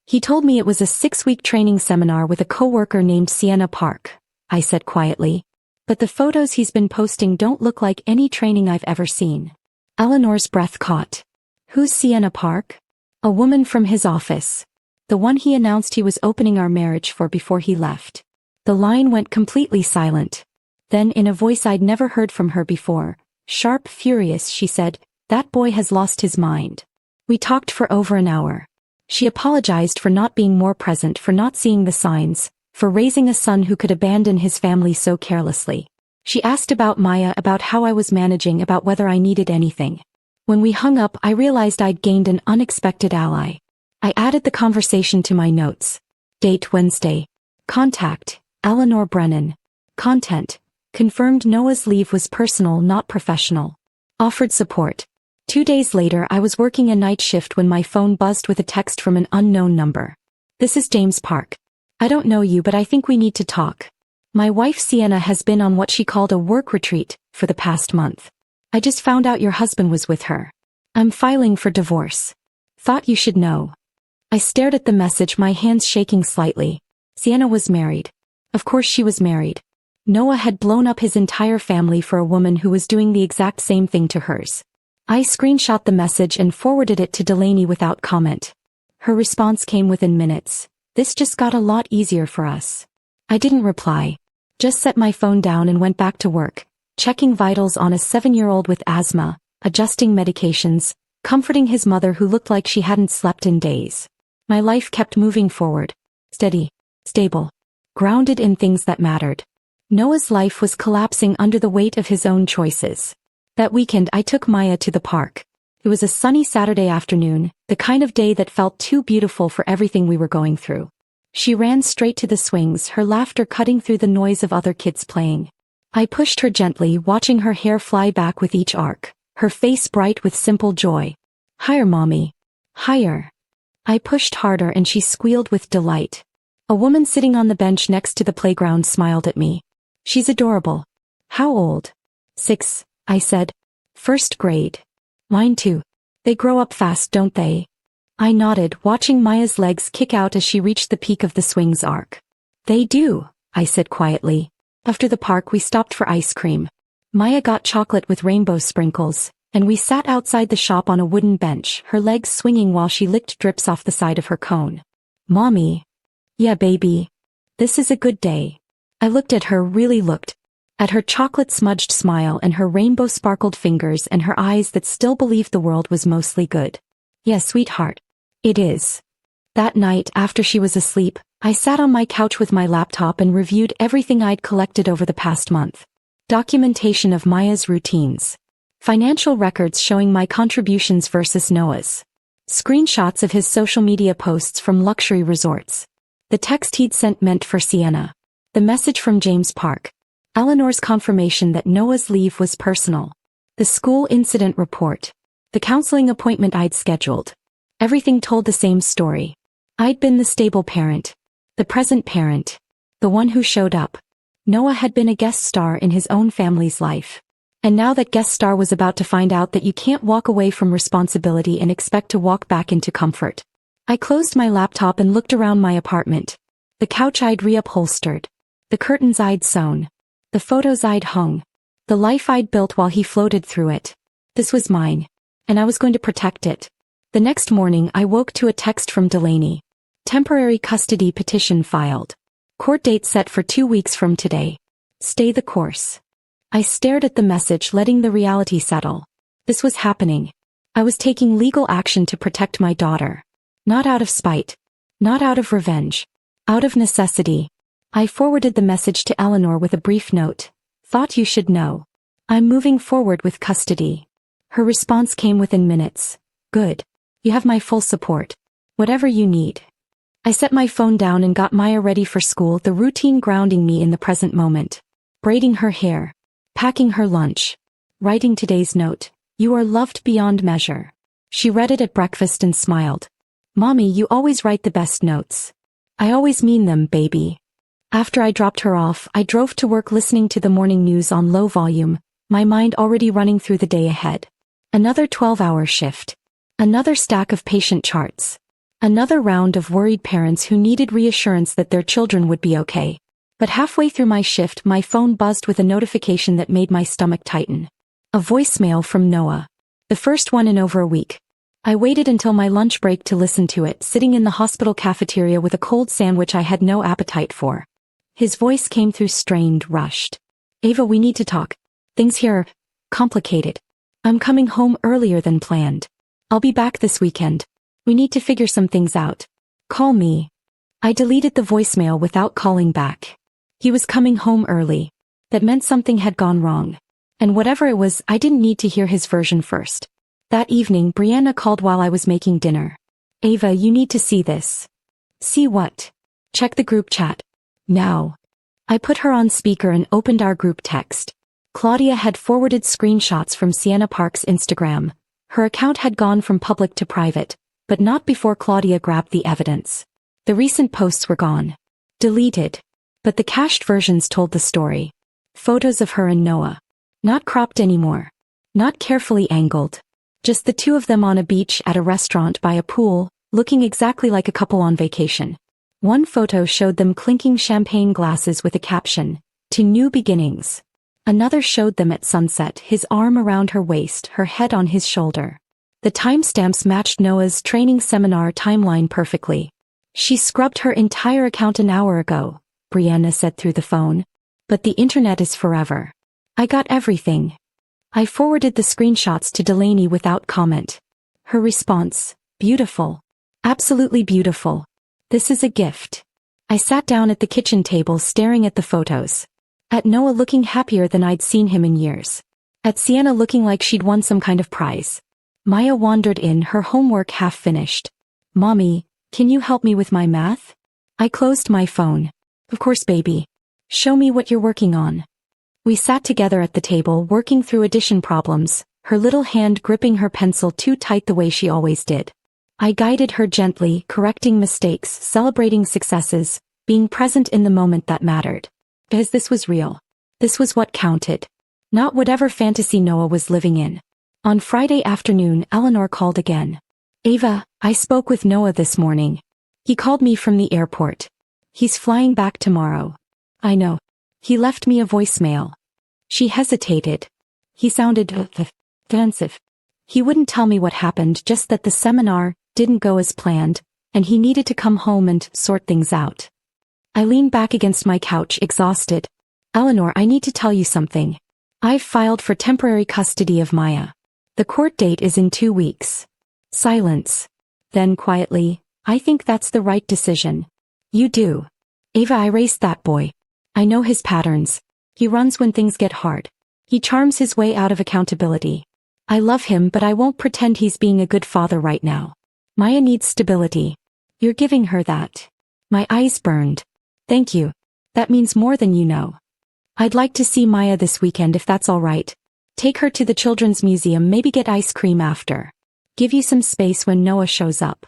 "He told me it was a 6-week training seminar with a coworker named Sienna Park," I said quietly. "But the photos he's been posting don't look like any training I've ever seen." Eleanor's breath caught. "Who's Sienna Park?" "A woman from his office. The one he announced he was opening our marriage for before he left." The line went completely silent. Then, in a voice I'd never heard from her before, sharp, furious, she said, "That boy has lost his mind." We talked for over an hour. She apologized for not being more present, for not seeing the signs, for raising a son who could abandon his family so carelessly. She asked about Maya, about how I was managing, about whether I needed anything. When we hung up, I realized I'd gained an unexpected ally. I added the conversation to my notes. Date Wednesday. Contact, Eleanor Brennan. Content, confirmed Noah's leave was personal, not professional. Offered support. 2 days later, I was working a night shift when my phone buzzed with a text from an unknown number. "This is James Park. I don't know you, but I think we need to talk. My wife Sienna has been on what she called a work retreat for the past month. I just found out your husband was with her. I'm filing for divorce. Thought you should know." I stared at the message, my hands shaking slightly. Sienna was married. Of course she was married. Noah had blown up his entire family for a woman who was doing the exact same thing to hers. I screenshot the message and forwarded it to Delaney without comment. Her response came within minutes. "This just got a lot easier for us." I didn't reply. Just set my phone down and went back to work, checking vitals on a 7-year-old with asthma, adjusting medications, comforting his mother who looked like she hadn't slept in days. My life kept moving forward. Steady. Stable. Grounded in things that mattered. Noah's life was collapsing under the weight of his own choices. That weekend I took Maya to the park. It was a sunny Saturday afternoon, the kind of day that felt too beautiful for everything we were going through. She ran straight to the swings, her laughter cutting through the noise of other kids playing. I pushed her gently, watching her hair fly back with each arc, her face bright with simple joy. "Higher, Mommy. Higher." I pushed harder and she squealed with delight. A woman sitting on the bench next to the playground smiled at me. "She's adorable." "How old?" 6. I said. "First grade." "Mine too. They grow up fast, don't they?" I nodded, watching Maya's legs kick out as she reached the peak of the swings arc. "They do," I said quietly. After the park we stopped for ice cream. Maya got chocolate with rainbow sprinkles, and we sat outside the shop on a wooden bench, her legs swinging while she licked drips off the side of her cone. "Mommy." "Yeah, baby. This is a good day." I looked at her, really looked. At her chocolate-smudged smile and her rainbow-sparkled fingers and her eyes that still believed the world was mostly good. "Yeah, sweetheart. It is." That night, after she was asleep, I sat on my couch with my laptop and reviewed everything I'd collected over the past month. Documentation of Maya's routines. Financial records showing my contributions versus Noah's. Screenshots of his social media posts from luxury resorts. The text he'd sent meant for Sienna. The message from James Park. Eleanor's confirmation that Noah's leave was personal. The school incident report. The counseling appointment I'd scheduled. Everything told the same story. I'd been the stable parent. The present parent. The one who showed up. Noah had been a guest star in his own family's life. And now that guest star was about to find out that you can't walk away from responsibility and expect to walk back into comfort. I closed my laptop and looked around my apartment. The couch I'd reupholstered. The curtains I'd sewn. The photos I'd hung. The life I'd built while he floated through it. This was mine. And I was going to protect it. The next morning I woke to a text from Delaney. Temporary custody petition filed. Court date set for 2 weeks from today. Stay the course. I stared at the message, letting the reality settle. This was happening. I was taking legal action to protect my daughter. Not out of spite. Not out of revenge. Out of necessity. I forwarded the message to Eleanor with a brief note. Thought you should know. I'm moving forward with custody. Her response came within minutes. Good. You have my full support. Whatever you need. I set my phone down and got Maya ready for school, the routine grounding me in the present moment. Braiding her hair. Packing her lunch. Writing today's note. You are loved beyond measure. She read it at breakfast and smiled. Mommy, you always write the best notes. I always mean them, baby. After I dropped her off, I drove to work listening to the morning news on low volume, my mind already running through the day ahead. Another 12-hour shift. Another stack of patient charts. Another round of worried parents who needed reassurance that their children would be okay. But halfway through my shift, my phone buzzed with a notification that made my stomach tighten. A voicemail from Noah. The first one in over a week. I waited until my lunch break to listen to it, sitting in the hospital cafeteria with a cold sandwich I had no appetite for. His voice came through strained, rushed. Ava, we need to talk. Things here are complicated. I'm coming home earlier than planned. I'll be back this weekend. We need to figure some things out. Call me. I deleted the voicemail without calling back. He was coming home early. That meant something had gone wrong. And whatever it was, I didn't need to hear his version first. That evening, Brianna called while I was making dinner. Ava, you need to see this. See what? Check the group chat. Now. I put her on speaker and opened our group text. Claudia had forwarded screenshots from Sienna Park's Instagram. Her account had gone from public to private, but not before Claudia grabbed the evidence. The recent posts were gone. Deleted. But the cached versions told the story. Photos of her and Noah. Not cropped anymore. Not carefully angled. Just the two of them on a beach at a restaurant by a pool, looking exactly like a couple on vacation. One photo showed them clinking champagne glasses with a caption, "To New Beginnings." Another showed them at sunset, his arm around her waist, her head on his shoulder. The timestamps matched Noah's training seminar timeline perfectly. She scrubbed her entire account an hour ago, Brianna said through the phone. But the internet is forever. I got everything. I forwarded the screenshots to Delaney without comment. Her response, beautiful. Absolutely beautiful. This is a gift. I sat down at the kitchen table staring at the photos. At Noah looking happier than I'd seen him in years. At Sienna looking like she'd won some kind of prize. Maya wandered in, her homework half finished. Mommy, can you help me with my math? I closed my phone. Of course, baby. Show me what you're working on. We sat together at the table working through addition problems, her little hand gripping her pencil too tight the way she always did. I guided her gently, correcting mistakes, celebrating successes, being present in the moment that mattered. Because this was real. This was what counted. Not whatever fantasy Noah was living in. On Friday afternoon, Eleanor called again. Ava, I spoke with Noah this morning. He called me from the airport. He's flying back tomorrow. I know. He left me a voicemail. She hesitated. He sounded defensive. He wouldn't tell me what happened, just that the seminar didn't go as planned, and he needed to come home and sort things out. I leaned back against my couch, exhausted. Eleanor, I need to tell you something. I've filed for temporary custody of Maya. The court date is in 2 weeks. Silence. Then quietly, I think that's the right decision. You do. Ava, I raised that boy. I know his patterns. He runs when things get hard. He charms his way out of accountability. I love him, but I won't pretend he's being a good father right now. Maya needs stability. You're giving her that. My eyes burned. Thank you. That means more than you know. I'd like to see Maya this weekend if that's all right. Take her to the Children's Museum, maybe get ice cream after. Give you some space when Noah shows up.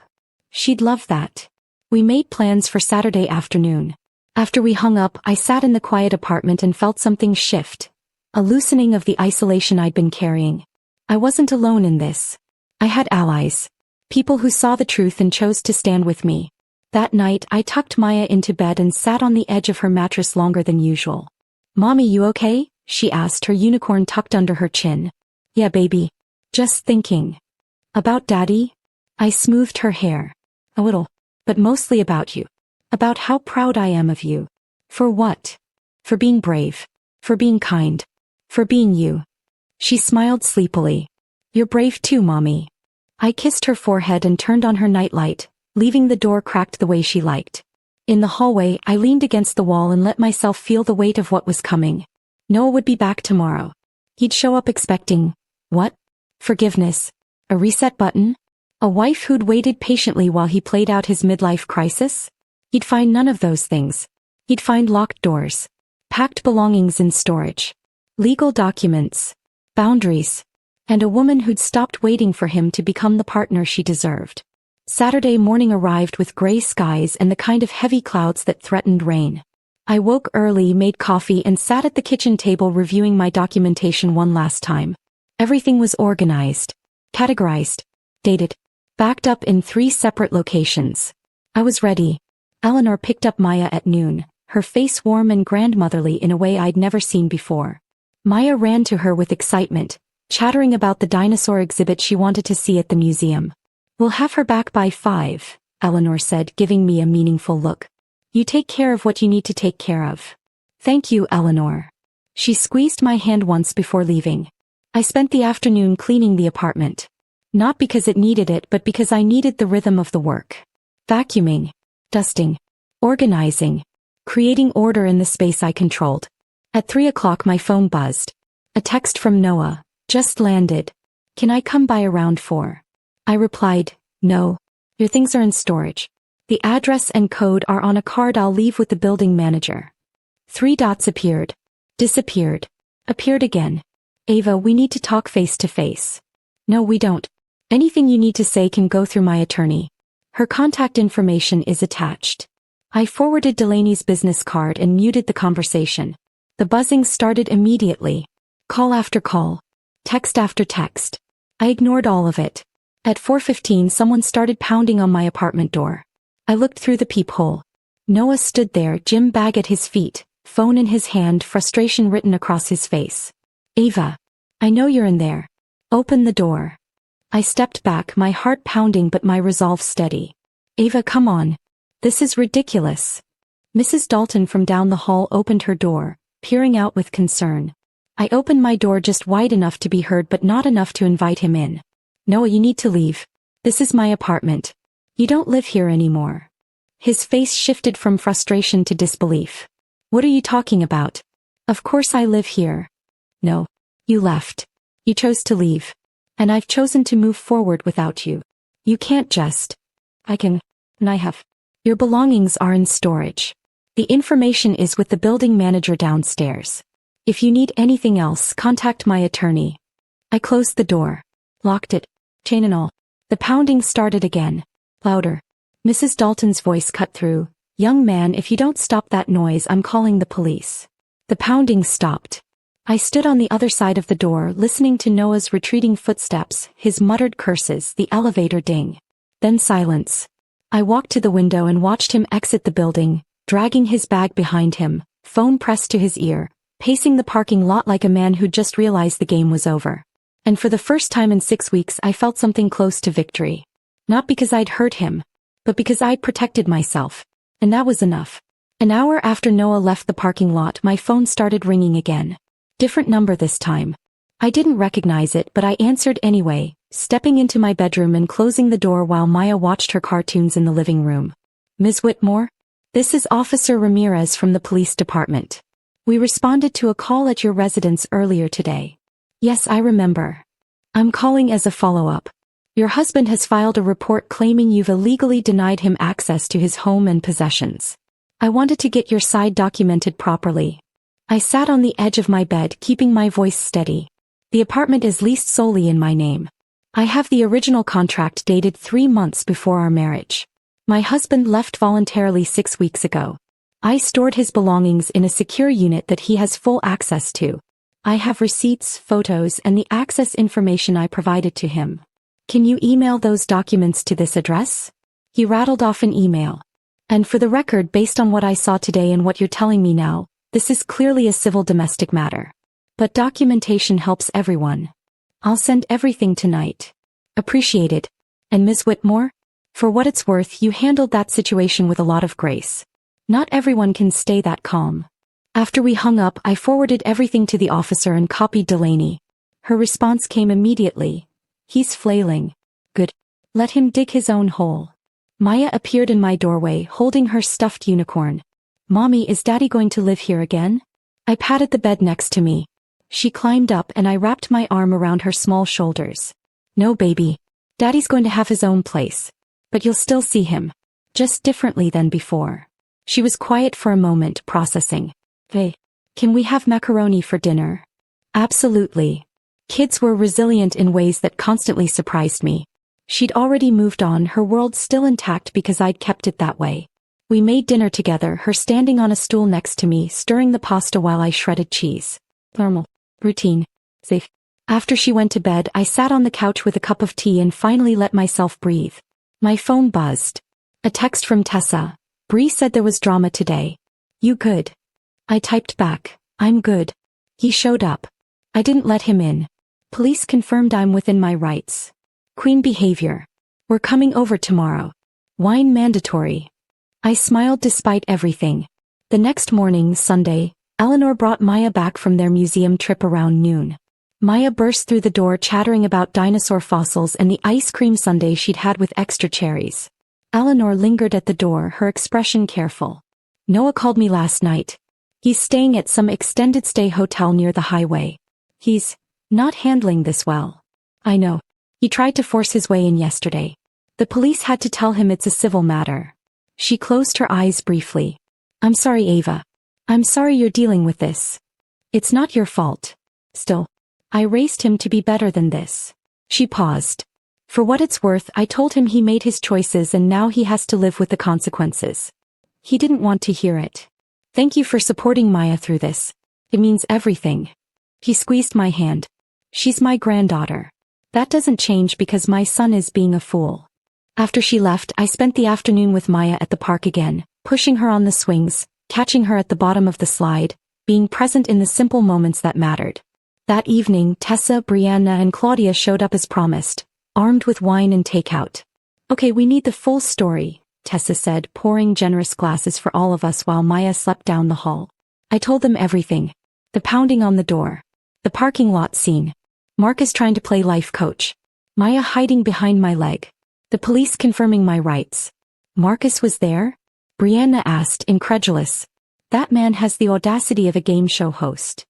She'd love that. We made plans for Saturday afternoon. After we hung up, I sat in the quiet apartment and felt something shift. A loosening of the isolation I'd been carrying. I wasn't alone in this. I had allies. People who saw the truth and chose to stand with me. That night, I tucked Maya into bed and sat on the edge of her mattress longer than usual. "Mommy, you okay?" she asked, her unicorn tucked under her chin. "Yeah, baby. Just thinking." "About Daddy?" I smoothed her hair. "A little. But mostly about you. About how proud I am of you." "For what?" "For being brave. For being kind. For being you." She smiled sleepily. "You're brave too, Mommy." I kissed her forehead and turned on her nightlight, leaving the door cracked the way she liked. In the hallway, I leaned against the wall and let myself feel the weight of what was coming. Noah would be back tomorrow. He'd show up expecting, what? Forgiveness. A reset button? A wife who'd waited patiently while he played out his midlife crisis? He'd find none of those things. He'd find locked doors. Packed belongings in storage. Legal documents. Boundaries. And a woman who'd stopped waiting for him to become the partner she deserved. Saturday morning arrived with gray skies and the kind of heavy clouds that threatened rain. I woke early, made coffee, and sat at the kitchen table reviewing my documentation one last time. Everything was organized, categorized, dated, backed up in 3 separate locations. I was ready. Eleanor picked up Maya at noon, her face warm and grandmotherly in a way I'd never seen before. Maya ran to her with excitement, chattering about the dinosaur exhibit she wanted to see at the museum. "We'll have her back by 5, Eleanor said, giving me a meaningful look. "You take care of what you need to take care of." "Thank you, Eleanor." She squeezed my hand once before leaving. I spent the afternoon cleaning the apartment. Not because it needed it, but because I needed the rhythm of the work. Vacuuming, dusting, organizing, creating order in the space I controlled. At 3 o'clock my phone buzzed. A text from Noah. "Just landed. Can I come by around 4? I replied, "No. Your things are in storage. The address and code are on a card I'll leave with the building manager." 3 dots appeared. Disappeared. Appeared again. "Ava, we need to talk face to face." "No, we don't. Anything you need to say can go through my attorney. Her contact information is attached." I forwarded Delaney's business card and muted the conversation. The buzzing started immediately. Call after call. Text after text. I ignored all of it. At 4:15 someone started pounding on my apartment door. I looked through the peephole. Noah stood there, gym bag at his feet, phone in his hand, frustration written across his face. "Ava. I know you're in there. Open the door." I stepped back, my heart pounding but my resolve steady. "Ava, come on. This is ridiculous." Mrs. Dalton from down the hall opened her door, peering out with concern. I opened my door just wide enough to be heard but not enough to invite him in. "Noah, you need to leave. This is my apartment. You don't live here anymore." His face shifted from frustration to disbelief. "What are you talking about? Of course I live here." "No. You left. You chose to leave. And I've chosen to move forward without you. You can't just." "I can. And I have. Your belongings are in storage. The information is with the building manager downstairs. If you need anything else, contact my attorney." I closed the door. Locked it. Chain and all. The pounding started again. Louder. Mrs. Dalton's voice cut through. "Young man, if you don't stop that noise, I'm calling the police." The pounding stopped. I stood on the other side of the door, listening to Noah's retreating footsteps, his muttered curses, the elevator ding. Then silence. I walked to the window and watched him exit the building, dragging his bag behind him, phone pressed to his ear, pacing the parking lot like a man who'd just realized the game was over. And for the first time in 6 weeks I felt something close to victory. Not because I'd hurt him, but because I'd protected myself. And that was enough. An hour after Noah left the parking lot, my phone started ringing again. Different number this time. I didn't recognize it, but I answered anyway, stepping into my bedroom and closing the door while Maya watched her cartoons in the living room. "Ms. Whitmore? This is Officer Ramirez from the police department. We responded to a call at your residence earlier today." "Yes, I remember. I'm calling as a follow-up. Your husband has filed a report claiming you've illegally denied him access to his home and possessions. I wanted to get your side documented properly." I sat on the edge of my bed, keeping my voice steady. "The apartment is leased solely in my name. I have the original contract dated 3 months before our marriage. My husband left voluntarily 6 weeks ago. I stored his belongings in a secure unit that he has full access to. I have receipts, photos, and the access information I provided to him. Can you email those documents to this address? He rattled off an email. And for the record, based on what I saw today and what you're telling me now, this is clearly a civil domestic matter. But documentation helps everyone. I'll send everything tonight. Appreciated. And Ms. Whitmore? For what it's worth, you handled that situation with a lot of grace. Not everyone can stay that calm. After we hung up, I forwarded everything to the officer and copied Delaney. Her response came immediately. He's flailing. Good. Let him dig his own hole. Maya appeared in my doorway, holding her stuffed unicorn. Mommy, is Daddy going to live here again? I patted the bed next to me. She climbed up and I wrapped my arm around her small shoulders. No, baby. Daddy's going to have his own place. But you'll still see him. Just differently than before. She was quiet for a moment, processing. Hey, can we have macaroni for dinner? Absolutely. Kids were resilient in ways that constantly surprised me. She'd already moved on, her world still intact because I'd kept it that way. We made dinner together, her standing on a stool next to me, stirring the pasta while I shredded cheese. Normal. Routine. Safe. After she went to bed, I sat on the couch with a cup of tea and finally let myself breathe. My phone buzzed. A text from Tessa. Bree said there was drama today. You good? I typed back. I'm good. He showed up. I didn't let him in. Police confirmed I'm within my rights. Queen behavior. We're coming over tomorrow. Wine mandatory. I smiled despite everything. The next morning, Sunday, Eleanor brought Maya back from their museum trip around noon. Maya burst through the door chattering about dinosaur fossils and the ice cream sundae she'd had with extra cherries. Eleanor lingered at the door, her expression careful. Noah called me last night. He's staying at some extended stay hotel near the highway. He's not handling this well. I know. He tried to force his way in yesterday. The police had to tell him it's a civil matter. She closed her eyes briefly. I'm sorry, Ava. I'm sorry you're dealing with this. It's not your fault. Still, I raised him to be better than this. She paused. For what it's worth, I told him he made his choices and now he has to live with the consequences. He didn't want to hear it. Thank you for supporting Maya through this. It means everything. He squeezed my hand. She's my granddaughter. That doesn't change because my son is being a fool. After she left, I spent the afternoon with Maya at the park again, pushing her on the swings, catching her at the bottom of the slide, being present in the simple moments that mattered. That evening, Tessa, Brianna, and Claudia showed up as promised, armed with wine and takeout. Okay, we need the full story, Tessa said, pouring generous glasses for all of us while Maya slept down the hall. I told them everything. The pounding on the door. The parking lot scene. Marcus trying to play life coach. Maya hiding behind my leg. The police confirming my rights. Marcus was there? Brianna asked, incredulous. That man has the audacity of a game show host.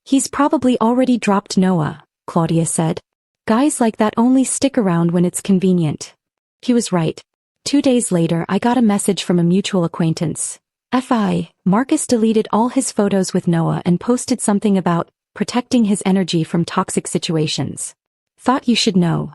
He's probably already dropped Noah, Claudia said. Guys like that only stick around when it's convenient. He was right. 2 days later, I got a message from a mutual acquaintance. Marcus deleted all his photos with Noah and posted something about protecting his energy from toxic situations. Thought you should know.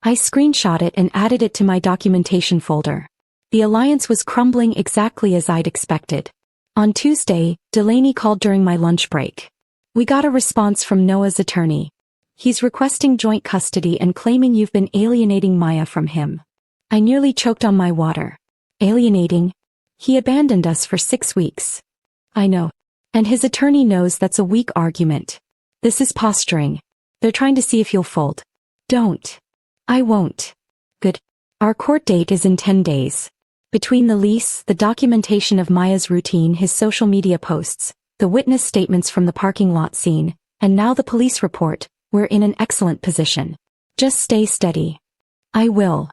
I screenshot it and added it to my documentation folder. The alliance was crumbling exactly as I'd expected. On Tuesday, Delaney called during my lunch break. We got a response from Noah's attorney. He's requesting joint custody and claiming you've been alienating Maya from him. I nearly choked on my water. Alienating? He abandoned us for 6 weeks. I know. And his attorney knows that's a weak argument. This is posturing. They're trying to see if you'll fold. Don't. I won't. Good. Our court date is in 10 days. Between the lease, the documentation of Maya's routine, his social media posts, the witness statements from the parking lot scene, and now the police report, we're in an excellent position. Just stay steady. I will.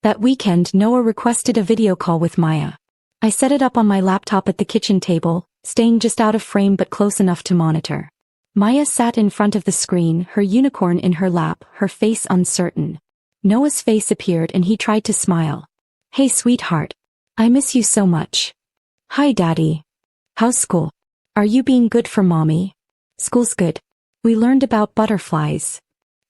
That weekend, Noah requested a video call with Maya. I set it up on my laptop at the kitchen table, staying just out of frame but close enough to monitor. Maya sat in front of the screen, her unicorn in her lap, her face uncertain. Noah's face appeared and he tried to smile. Hey sweetheart. I miss you so much. Hi Daddy. How's school? Are you being good for Mommy? School's good. We learned about butterflies.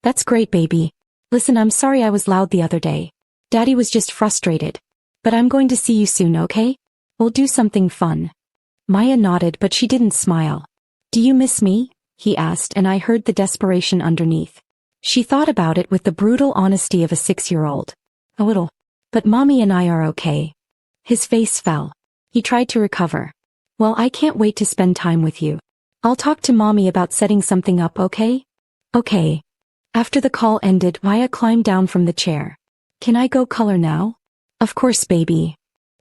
That's great baby. Listen, I'm sorry I was loud the other day. Daddy was just frustrated. But I'm going to see you soon, okay? We'll do something fun. Maya nodded, but she didn't smile. Do you miss me? He asked, and I heard the desperation underneath. She thought about it with the brutal honesty of a 6-year-old. A little. But Mommy and I are okay. His face fell. He tried to recover. Well, I can't wait to spend time with you. I'll talk to Mommy about setting something up, okay? Okay. After the call ended, Maya climbed down from the chair. Can I go color now? Of course, baby.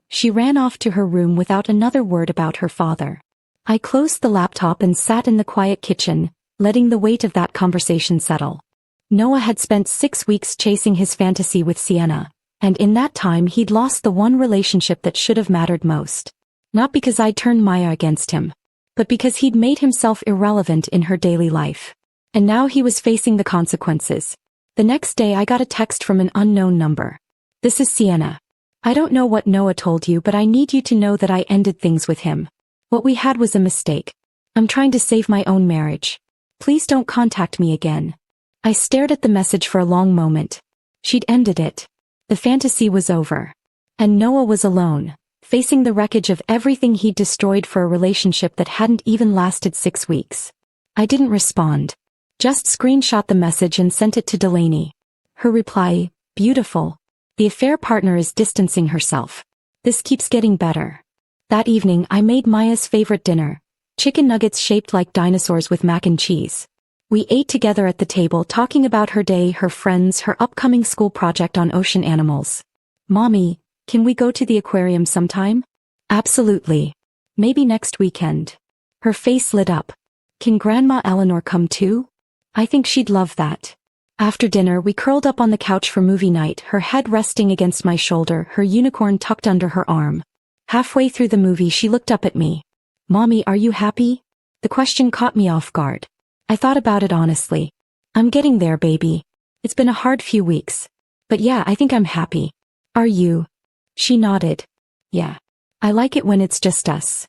She ran off to her room without another word about her father. I closed the laptop and sat in the quiet kitchen, letting the weight of that conversation settle. Noah had spent 6 weeks chasing his fantasy with Sienna, and in that time he'd lost the one relationship that should have mattered most. Not because I'd turned Maya against him, but because he'd made himself irrelevant in her daily life. And now he was facing the consequences. The next day I got a text from an unknown number. This is Sienna. I don't know what Noah told you, but I need you to know that I ended things with him. What we had was a mistake. I'm trying to save my own marriage. Please don't contact me again. I stared at the message for a long moment. She'd ended it. The fantasy was over. And Noah was alone, facing the wreckage of everything he'd destroyed for a relationship that hadn't even lasted 6 weeks. I didn't respond. Just screenshot the message and sent it to Delaney. Her reply, beautiful. The affair partner is distancing herself. This keeps getting better. That evening I made Maya's favorite dinner, chicken nuggets shaped like dinosaurs with mac and cheese. We ate together at the table, talking about her day, her friends, her upcoming school project on ocean animals. Mommy, can we go to the aquarium sometime? Absolutely. Maybe next weekend. Her face lit up. Can Grandma Eleanor come too? I think she'd love that. After dinner we curled up on the couch for movie night, her head resting against my shoulder, her unicorn tucked under her arm. Halfway through the movie she looked up at me. Mommy, are you happy? The question caught me off guard. I thought about it honestly. I'm getting there, baby. It's been a hard few weeks. But yeah, I think I'm happy. Are you? She nodded. Yeah. I like it when it's just us.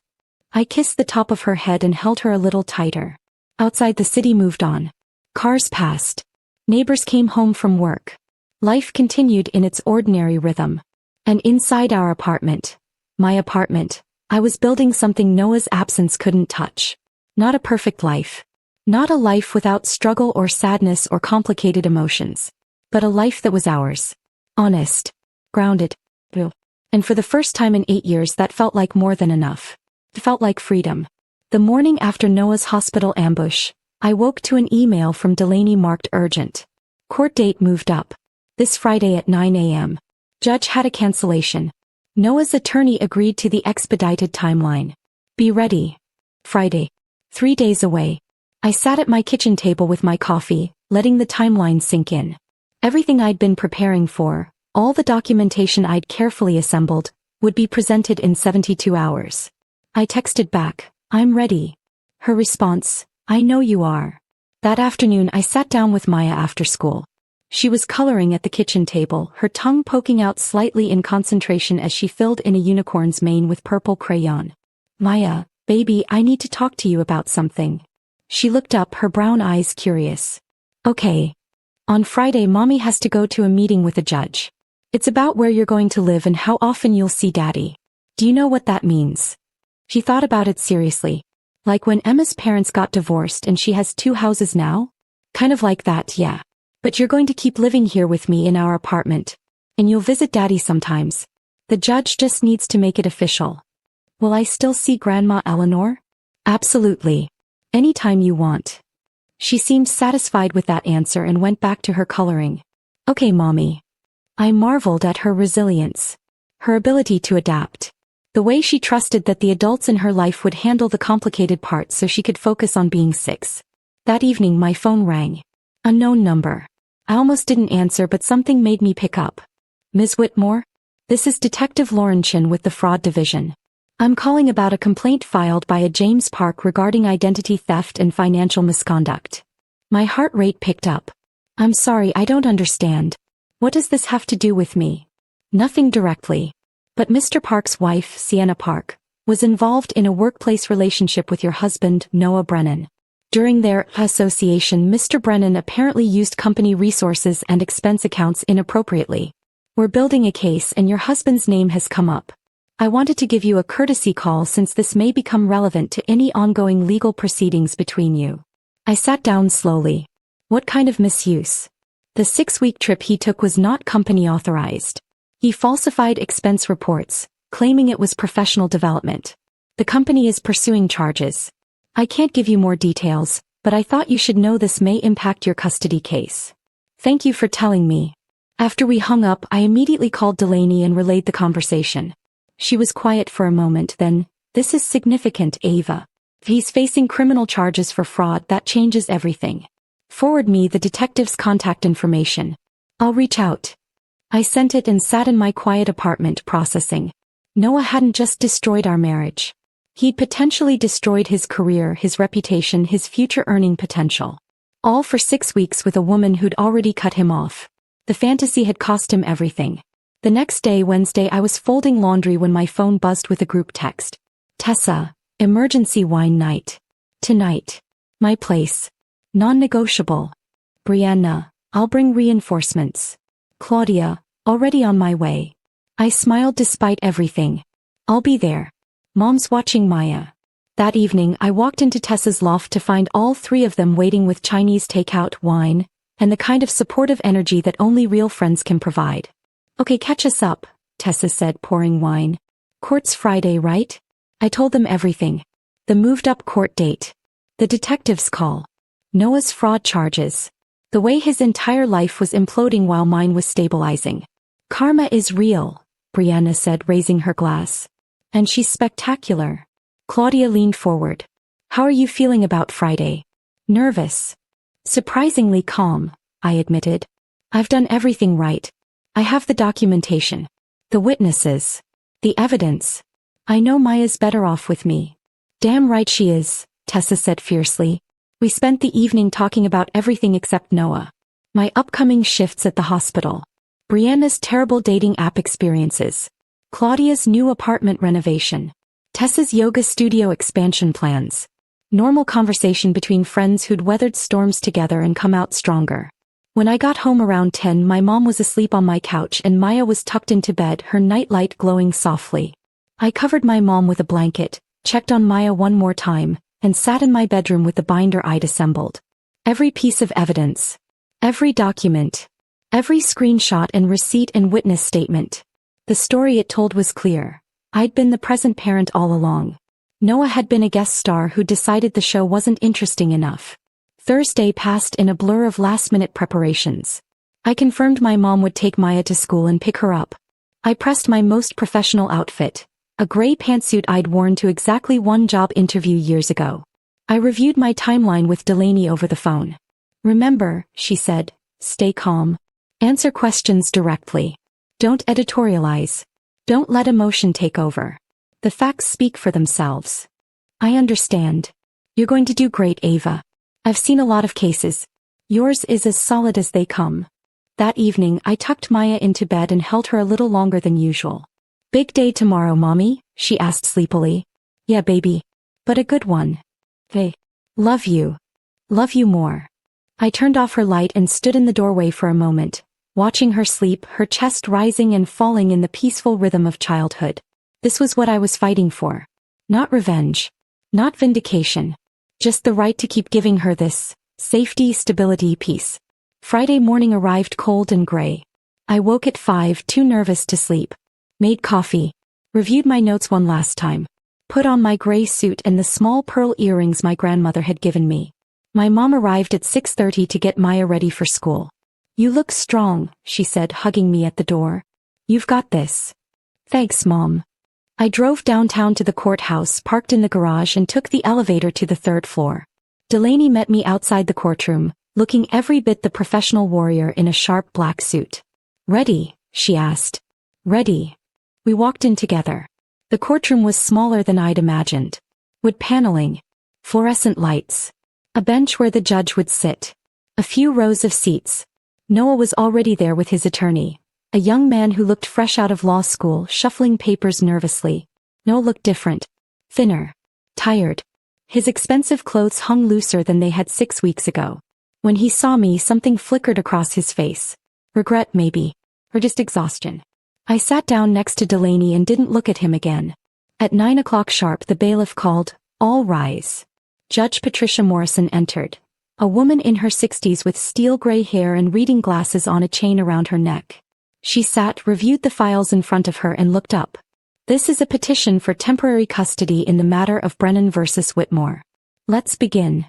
I kissed the top of her head and held her a little tighter. Outside, the city moved on. Cars passed. Neighbors came home from work. Life continued in its ordinary rhythm. And inside our apartment, my apartment, I was building something Noah's absence couldn't touch. Not a perfect life. Not a life without struggle or sadness or complicated emotions. But a life that was ours. Honest. Grounded. And for the first time in 8 years that felt like more than enough. It felt like freedom. The morning after Noah's hospital ambush, I woke to an email from Delaney marked urgent. Court date moved up. This Friday at 9 a.m. Judge had a cancellation. Noah's attorney agreed to the expedited timeline. Be ready. Friday. 3 days away. I sat at my kitchen table with my coffee, letting the timeline sink in. Everything I'd been preparing for, all the documentation I'd carefully assembled, would be presented in 72 hours. I texted back, I'm ready. Her response, I know you are. That afternoon I sat down with Maya after school. She was coloring at the kitchen table, her tongue poking out slightly in concentration as she filled in a unicorn's mane with purple crayon. Maya, baby, I need to talk to you about something. She looked up, her brown eyes curious. Okay. On Friday Mommy has to go to a meeting with a judge. It's about where you're going to live and how often you'll see Daddy. Do you know what that means? She thought about it seriously. Like when Emma's parents got divorced and she has 2 houses now? Kind of like that, yeah. But you're going to keep living here with me in our apartment. And you'll visit Daddy sometimes. The judge just needs to make it official. Will I still see Grandma Eleanor? Absolutely. Anytime you want. She seemed satisfied with that answer and went back to her coloring. Okay, Mommy. I marveled at her resilience. Her ability to adapt. The way she trusted that the adults in her life would handle the complicated parts so she could focus on being 6. That evening my phone rang. Unknown number. I almost didn't answer, but something made me pick up. Ms. Whitmore? This is Detective Laurenchin with the Fraud Division. I'm calling about a complaint filed by a James Park regarding identity theft and financial misconduct. My heart rate picked up. I'm sorry, I don't understand. What does this have to do with me? Nothing directly. But Mr. Park's wife, Sienna Park, was involved in a workplace relationship with your husband, Noah Brennan. During their association, Mr. Brennan apparently used company resources and expense accounts inappropriately. We're building a case and your husband's name has come up. I wanted to give you a courtesy call since this may become relevant to any ongoing legal proceedings between you. I sat down slowly. What kind of misuse? The 6-week trip he took was not company authorized. He falsified expense reports, claiming it was professional development. The company is pursuing charges. I can't give you more details, but I thought you should know this may impact your custody case. Thank you for telling me. After we hung up, I immediately called Delaney and relayed the conversation. She was quiet for a moment, then, "This is significant, Ava. If he's facing criminal charges for fraud, that changes everything. Forward me the detective's contact information. I'll reach out." I sent it and sat in my quiet apartment processing. Noah hadn't just destroyed our marriage. He'd potentially destroyed his career, his reputation, his future earning potential. All for 6 weeks with a woman who'd already cut him off. The fantasy had cost him everything. The next day, Wednesday, I was folding laundry when my phone buzzed with a group text. "Tessa, emergency wine night. Tonight. My place. Non-negotiable. Brianna, I'll bring reinforcements. Claudia, already on my way." I smiled despite everything. "I'll be there. Mom's watching Maya." That evening, I walked into Tessa's loft to find all 3 of them waiting with Chinese takeout, wine, and the kind of supportive energy that only real friends can provide. "Okay, catch us up," Tessa said, pouring wine. "Court's Friday, right?" I told them everything. The moved-up court date. The detective's call. Noah's fraud charges. The way his entire life was imploding while mine was stabilizing. "Karma is real," Brianna said, raising her glass. "And she's spectacular." Claudia leaned forward. "How are you feeling about Friday?" "Nervous." "Surprisingly calm," I admitted. "I've done everything right. I have the documentation. The witnesses. The evidence. I know Maya's better off with me." "Damn right she is," Tessa said fiercely. We spent the evening talking about everything except Noah. My upcoming shifts at the hospital. Brianna's terrible dating app experiences. Claudia's new apartment renovation. Tessa's yoga studio expansion plans. Normal conversation between friends who'd weathered storms together and come out stronger. When I got home around 10, my mom was asleep on my couch and Maya was tucked into bed, her nightlight glowing softly. I covered my mom with a blanket, checked on Maya one more time, and sat in my bedroom with the binder I'd assembled. Every piece of evidence. Every document. Every screenshot and receipt and witness statement. The story it told was clear. I'd been the present parent all along. Noah had been a guest star who decided the show wasn't interesting enough. Thursday passed in a blur of last-minute preparations. I confirmed my mom would take Maya to school and pick her up. I pressed my most professional outfit, a gray pantsuit I'd worn to exactly one job interview years ago. I reviewed my timeline with Delaney over the phone. "Remember," she said, "stay calm. Answer questions directly. Don't editorialize. Don't let emotion take over. The facts speak for themselves." "I understand. You're going to do great, Ava. I've seen a lot of cases. Yours is as solid as they come." That evening, I tucked Maya into bed and held her a little longer than usual. "Big day tomorrow, Mommy?" she asked sleepily. "Yeah, baby. But a good one. Hey. Love you. Love you more." I turned off her light and stood in the doorway for a moment, watching her sleep, her chest rising and falling in the peaceful rhythm of childhood. This was what I was fighting for. Not revenge. Not vindication. Just the right to keep giving her this safety, stability, peace. Friday morning arrived cold and gray. I woke at 5, too nervous to sleep. Made coffee. Reviewed my notes one last time. Put on my gray suit and the small pearl earrings my grandmother had given me. My mom arrived at 6:30 to get Maya ready for school. "You look strong," she said, hugging me at the door. "You've got this." "Thanks, Mom." I drove downtown to the courthouse, parked in the garage and took the elevator to the 3rd floor. Delaney met me outside the courtroom, looking every bit the professional warrior in a sharp black suit. "Ready?" she asked. "Ready." We walked in together. The courtroom was smaller than I'd imagined. Wood paneling. Fluorescent lights. A bench where the judge would sit. A few rows of seats. Noah was already there with his attorney, a young man who looked fresh out of law school, shuffling papers nervously. Noah looked different. Thinner. Tired. His expensive clothes hung looser than they had 6 weeks ago. When he saw me, something flickered across his face. Regret, maybe. or just exhaustion? I sat down next to Delaney and didn't look at him again. At 9 o'clock sharp the bailiff called, "All rise." Judge Patricia Morrison entered. A woman in her 60s with steel-gray hair and reading glasses on a chain around her neck. She sat, reviewed the files in front of her and looked up. "This is a petition for temporary custody in the matter of Brennan versus Whitmore. Let's begin."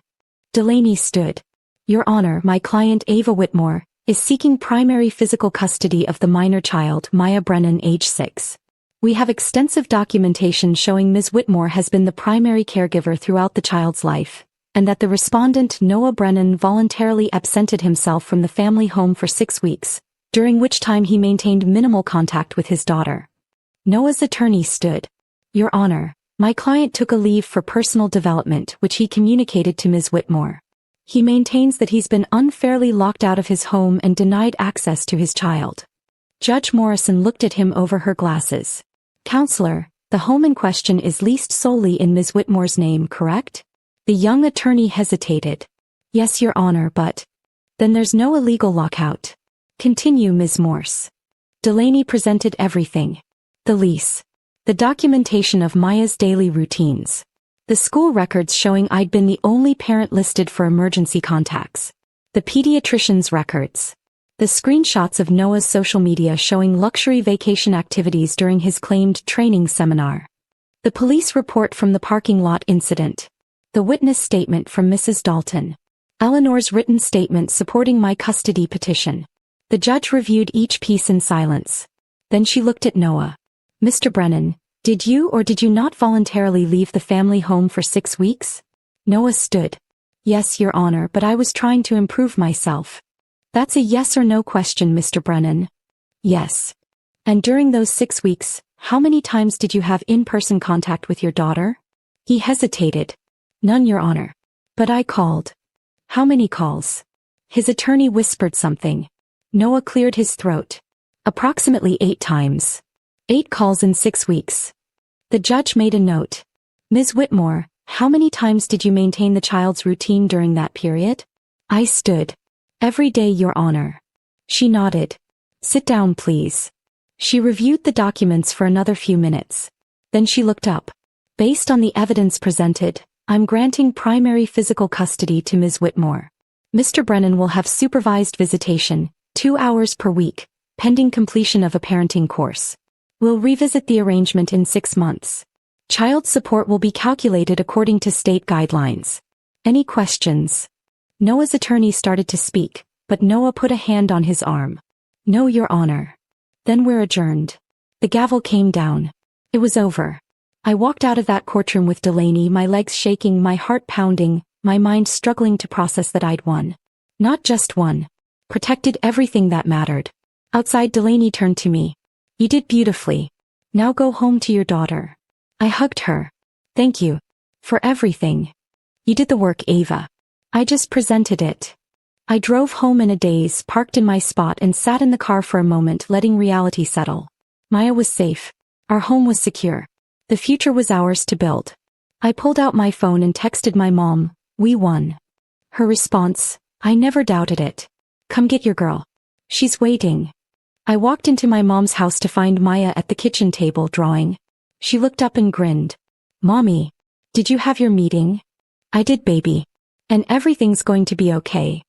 Delaney stood. "Your Honor, my client Ava Whitmore is seeking primary physical custody of the minor child, Maya Brennan, age 6. We have extensive documentation showing Ms. Whitmore has been the primary caregiver throughout the child's life, and that the respondent Noah Brennan voluntarily absented himself from the family home for 6 weeks, during which time he maintained minimal contact with his daughter." Noah's attorney stood. "Your Honor, my client took a leave for personal development which he communicated to Ms. Whitmore. He maintains that he's been unfairly locked out of his home and denied access to his child." Judge Morrison looked at him over her glasses. "Counselor, the home in question is leased solely in Ms. Whitmore's name, correct?" The young attorney hesitated. "Yes, Your Honor, but..." "Then there's no illegal lockout. Continue, Ms. Morse." Delaney presented everything. The lease. The documentation of Maya's daily routines. The school records showing I'd been the only parent listed for emergency contacts. The pediatrician's records. The screenshots of Noah's social media showing luxury vacation activities during his claimed training seminar. The police report from the parking lot incident. The witness statement from Mrs. Dalton. Eleanor's written statement supporting my custody petition. The judge reviewed each piece in silence. Then she looked at Noah. "Mr. Brennan, did you or did you not voluntarily leave the family home for 6 weeks?" Noah stood. "Yes, Your Honor, but I was trying to improve myself." "That's a yes or no question, Mr. Brennan." "Yes." "And during those 6 weeks, how many times did you have in-person contact with your daughter?" He hesitated. "None, Your Honor. But I called." "How many calls?" His attorney whispered something. Noah cleared his throat. "Approximately 8 times. 8 calls in 6 weeks. The judge made a note. "Ms. Whitmore, how many times did you maintain the child's routine during that period?" I stood. "Every day, Your Honor." She nodded. "Sit down, please." She reviewed the documents for another few minutes. Then she looked up. "Based on the evidence presented, I'm granting primary physical custody to Ms. Whitmore. Mr. Brennan will have supervised visitation, 2 hours per week, pending completion of a parenting course. We'll revisit the arrangement in 6 months. Child support will be calculated according to state guidelines. Any questions?" Noah's attorney started to speak, but Noah put a hand on his arm. "No, Your Honor." "Then we're adjourned." The gavel came down. It was over. I walked out of that courtroom with Delaney, my legs shaking, my heart pounding, my mind struggling to process that I'd won. Not just won. Protected everything that mattered. Outside, Delaney turned to me. "You did beautifully. Now go home to your daughter." I hugged her. "Thank you. For everything. You did the work, Ava. I just presented it." I drove home in a daze, parked in my spot and sat in the car for a moment, letting reality settle. Maya was safe. Our home was secure. The future was ours to build. I pulled out my phone and texted my mom, "We won." Her response, "I never doubted it. Come get your girl. She's waiting." I walked into my mom's house to find Maya at the kitchen table drawing. She looked up and grinned. "Mommy, did you have your meeting?" "I did, baby. And everything's going to be okay."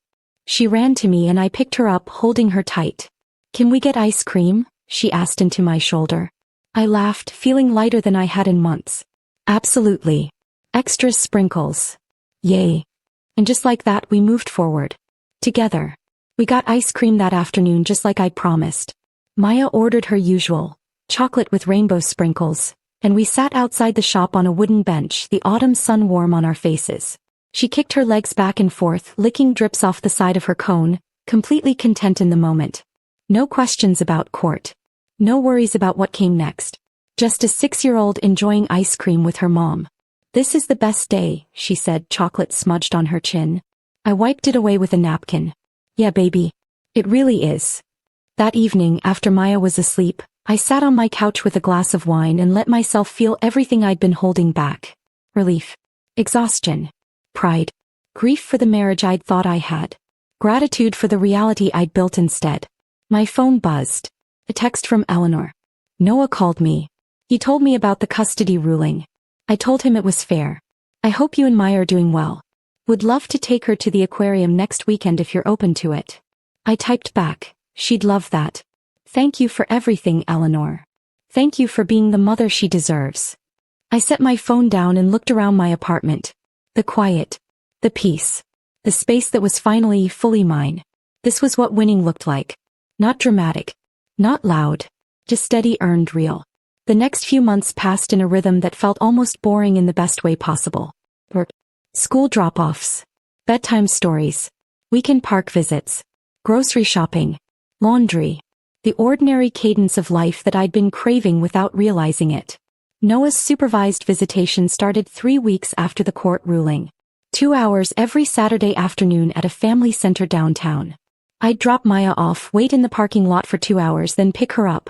She ran to me and I picked her up, holding her tight. "Can we get ice cream?" she asked into my shoulder. I laughed, feeling lighter than I had in months. "Absolutely. Extra sprinkles." "Yay." And just like that we moved forward. Together. We got ice cream that afternoon just like I'd promised. Maya ordered her usual, chocolate with rainbow sprinkles, and we sat outside the shop on a wooden bench, the autumn sun warm on our faces. She kicked her legs back and forth, licking drips off the side of her cone, completely content in the moment. No questions about court. No worries about what came next. Just a 6-year-old enjoying ice cream with her mom. "This is the best day," she said, chocolate smudged on her chin. I wiped it away with a napkin. "Yeah, baby. It really is." That evening, after Maya was asleep, I sat on my couch with a glass of wine and let myself feel everything I'd been holding back. Relief. Exhaustion. Pride. Grief for the marriage I'd thought I had. Gratitude for the reality I'd built instead. My phone buzzed. A text from Eleanor. Noah called me. He told me about the custody ruling. I told him it was fair. I hope you and Maya are doing well. Would love to take her to the aquarium next weekend if you're open to it. I typed back, she'd love that. Thank you for everything, Eleanor. Thank you for being the mother she deserves. I set my phone down and looked around my apartment. The quiet. The peace. The space that was finally fully mine. This was what winning looked like. Not dramatic. Not loud. Just steady earned real. The next few months passed in a rhythm that felt almost boring in the best way possible. School drop-offs. Bedtime stories. Weekend park visits. Grocery shopping. Laundry. The ordinary cadence of life that I'd been craving without realizing it. Noah's supervised visitation started 3 weeks after the court ruling. 2 hours every Saturday afternoon at a family center downtown. I'd drop Maya off, wait in the parking lot for 2 hours, then pick her up.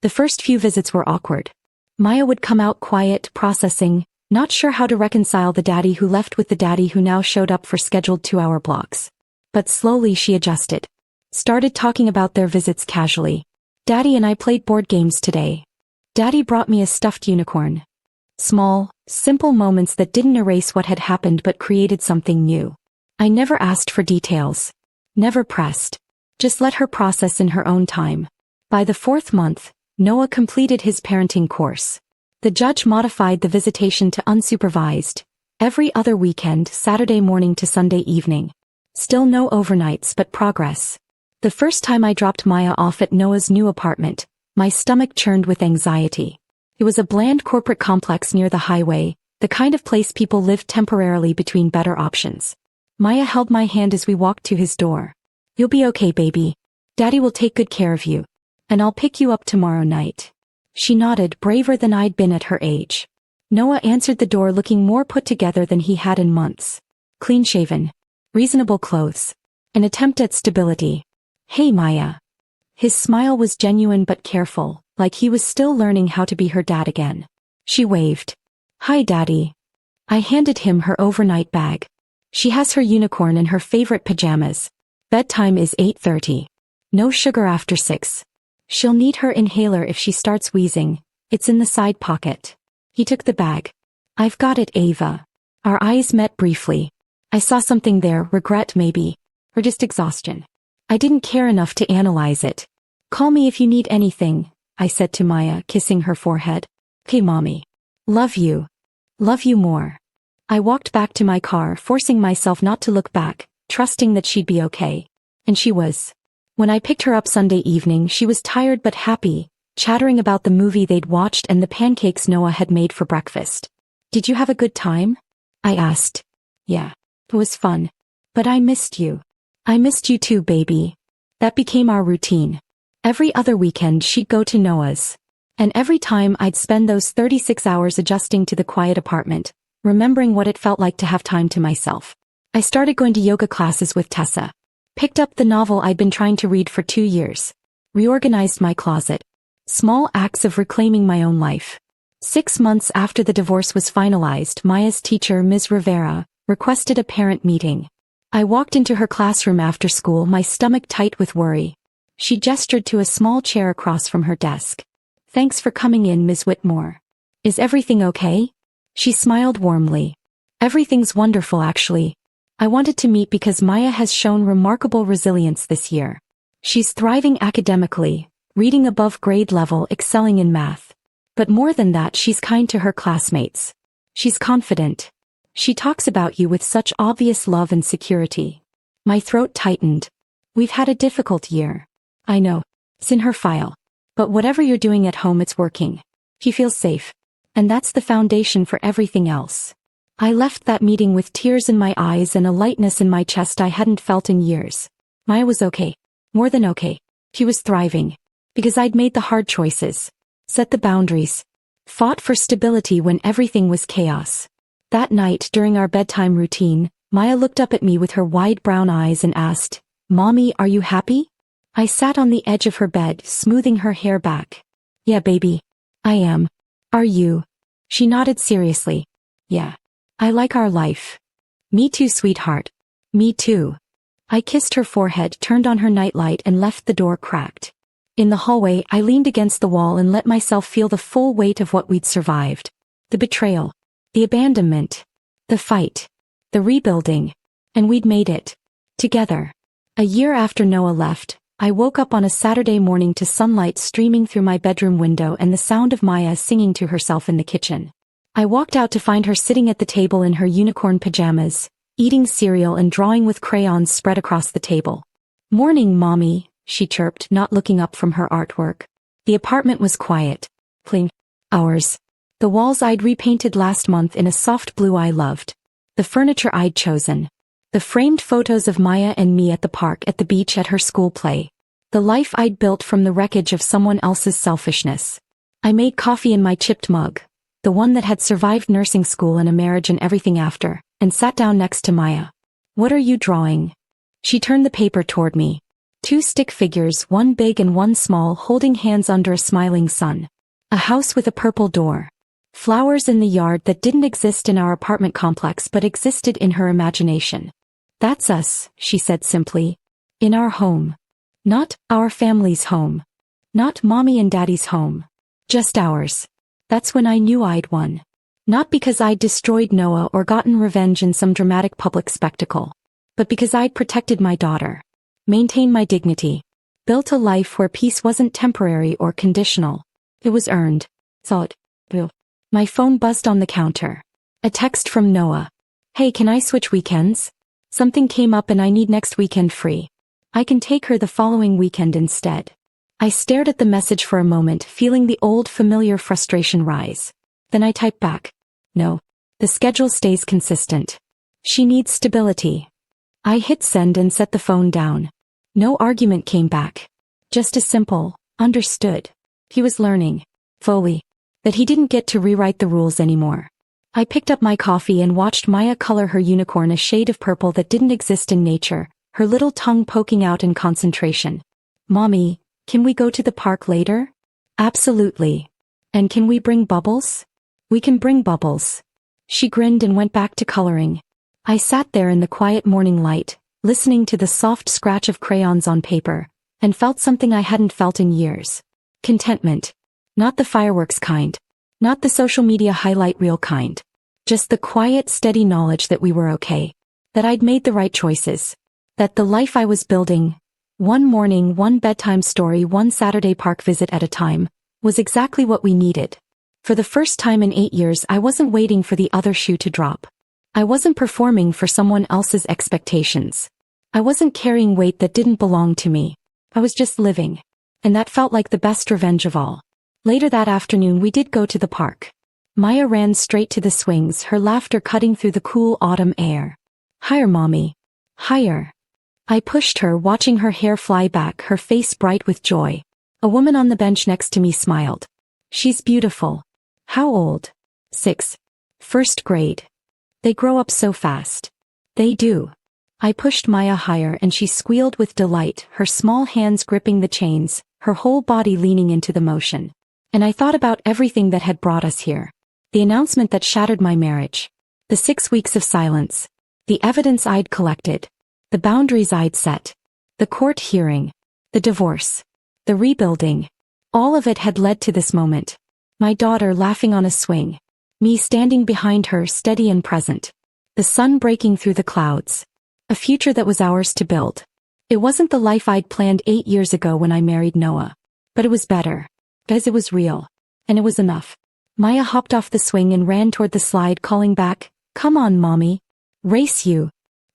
The first few visits were awkward. Maya would come out quiet, processing, not sure how to reconcile the daddy who left with the daddy who now showed up for scheduled 2-hour blocks. But slowly she adjusted. Started talking about their visits casually. Daddy and I played board games today. Daddy brought me a stuffed unicorn. Small, simple moments that didn't erase what had happened but created something new. I never asked for details. Never pressed. Just let her process in her own time. By the 4th month, Noah completed his parenting course. The judge modified the visitation to unsupervised. Every other weekend, Saturday morning to Sunday evening. Still no overnights but progress. The first time I dropped Maya off at Noah's new apartment, my stomach churned with anxiety. It was a bland corporate complex near the highway, the kind of place people lived temporarily between better options. Maya held my hand as we walked to his door. You'll be okay, baby. Daddy will take good care of you. And I'll pick you up tomorrow night. She nodded, braver than I'd been at her age. Noah answered the door looking more put together than he had in months. Clean-shaven. Reasonable clothes. An attempt at stability. Hey, Maya. His smile was genuine but careful, like he was still learning how to be her dad again. She waved. Hi, Daddy. I handed him her overnight bag. She has her unicorn and her favorite pajamas. Bedtime is 8:30. No sugar after 6. She'll need her inhaler if she starts wheezing. It's in the side pocket. He took the bag. I've got it, Ava. Our eyes met briefly. I saw something there, regret maybe. Or just exhaustion. I didn't care enough to analyze it. Call me if you need anything, I said to Maya, kissing her forehead. Okay, Mommy. Love you. Love you more. I walked back to my car, forcing myself not to look back, trusting that she'd be okay. And she was. When I picked her up Sunday evening, she was tired but happy, chattering about the movie they'd watched and the pancakes Noah had made for breakfast. Did you have a good time? I asked. Yeah, it was fun. But I missed you. I missed you too, baby. That became our routine. Every other weekend she'd go to Noah's. And every time I'd spend those 36 hours adjusting to the quiet apartment, remembering what it felt like to have time to myself. I started going to yoga classes with Tessa. Picked up the novel I'd been trying to read for 2 years. Reorganized my closet. Small acts of reclaiming my own life. 6 months after the divorce was finalized, Maya's teacher, Ms. Rivera, requested a parent meeting. I walked into her classroom after school, my stomach tight with worry. She gestured to a small chair across from her desk. Thanks for coming in, Ms. Whitmore. Is everything okay? She smiled warmly. Everything's wonderful, actually. I wanted to meet because Maya has shown remarkable resilience this year. She's thriving academically, reading above grade level, excelling in math. But more than that, she's kind to her classmates. She's confident. She talks about you with such obvious love and security. My throat tightened. We've had a difficult year. I know. It's in her file. But whatever you're doing at home, it's working. She feels safe. And that's the foundation for everything else. I left that meeting with tears in my eyes and a lightness in my chest I hadn't felt in years. Maya was okay. More than okay. She was thriving. Because I'd made the hard choices. Set the boundaries. Fought for stability when everything was chaos. That night, during our bedtime routine, Maya looked up at me with her wide brown eyes and asked, Mommy, are you happy? I sat on the edge of her bed, smoothing her hair back. Yeah, baby. I am. Are you? She nodded seriously. Yeah. I like our life. Me too, sweetheart. Me too. I kissed her forehead, turned on her nightlight and left the door cracked. In the hallway, I leaned against the wall and let myself feel the full weight of what we'd survived. The betrayal. The abandonment. The fight. The rebuilding. And we'd made it. Together. A year after Noah left, I woke up on a Saturday morning to sunlight streaming through my bedroom window and the sound of Maya singing to herself in the kitchen. I walked out to find her sitting at the table in her unicorn pajamas, eating cereal and drawing with crayons spread across the table. "Morning, Mommy," she chirped, not looking up from her artwork. The apartment was quiet. Clean. Ours. The walls I'd repainted last month in a soft blue I loved. The furniture I'd chosen. The framed photos of Maya and me at the park, at the beach, at her school play. The life I'd built from the wreckage of someone else's selfishness. I made coffee in my chipped mug, the one that had survived nursing school and a marriage and everything after, and sat down next to Maya. "What are you drawing?" She turned the paper toward me. 2 stick figures, one big and one small, holding hands under a smiling sun. A house with a purple door. Flowers in the yard that didn't exist in our apartment complex but existed in her imagination. "That's us," she said simply. "In our home. Not our family's home. Not Mommy and Daddy's home. Just ours." That's when I knew I'd won. Not because I'd destroyed Noah or gotten revenge in some dramatic public spectacle, but because I'd protected my daughter. Maintained my dignity. Built a life where peace wasn't temporary or conditional. It was earned. Thought. My phone buzzed on the counter. A text from Noah. "Hey, can I switch weekends? Something came up and I need next weekend free. I can take her the following weekend instead." I stared at the message for a moment, feeling the old familiar frustration rise. Then I typed back. "No. The schedule stays consistent. She needs stability." I hit send and set the phone down. No argument came back. Just a simple, understood. He was learning. Fully. That he didn't get to rewrite the rules anymore. I picked up my coffee and watched Maya color her unicorn a shade of purple that didn't exist in nature, her little tongue poking out in concentration. "Mommy, can we go to the park later?" "Absolutely. And can we bring bubbles?" "We can bring bubbles." She grinned and went back to coloring. I sat there in the quiet morning light, listening to the soft scratch of crayons on paper, and felt something I hadn't felt in years. Contentment. Not the fireworks kind. Not the social media highlight reel kind. Just the quiet, steady knowledge that we were okay. That I'd made the right choices. That the life I was building, one morning, one bedtime story, one Saturday park visit at a time, was exactly what we needed. For the first time in 8 years, I wasn't waiting for the other shoe to drop. I wasn't performing for someone else's expectations. I wasn't carrying weight that didn't belong to me. I was just living. And that felt like the best revenge of all. Later that afternoon we did go to the park. Maya ran straight to the swings, her laughter cutting through the cool autumn air. "Higher, Mommy. Higher." I pushed her, watching her hair fly back, her face bright with joy. A woman on the bench next to me smiled. "She's beautiful." "How old?" 6. First grade. They grow up so fast. "They do." I pushed Maya higher and she squealed with delight, her small hands gripping the chains, her whole body leaning into the motion. And I thought about everything that had brought us here. The announcement that shattered my marriage. The 6 weeks of silence. The evidence I'd collected. The boundaries I'd set. The court hearing. The divorce. The rebuilding. All of it had led to this moment. My daughter laughing on a swing. Me standing behind her, steady and present. The sun breaking through the clouds. A future that was ours to build. It wasn't the life I'd planned 8 years ago when I married Noah. But it was better. Because it was real. And it was enough. Maya hopped off the swing and ran toward the slide, calling back, "Come on, Mommy. Race you."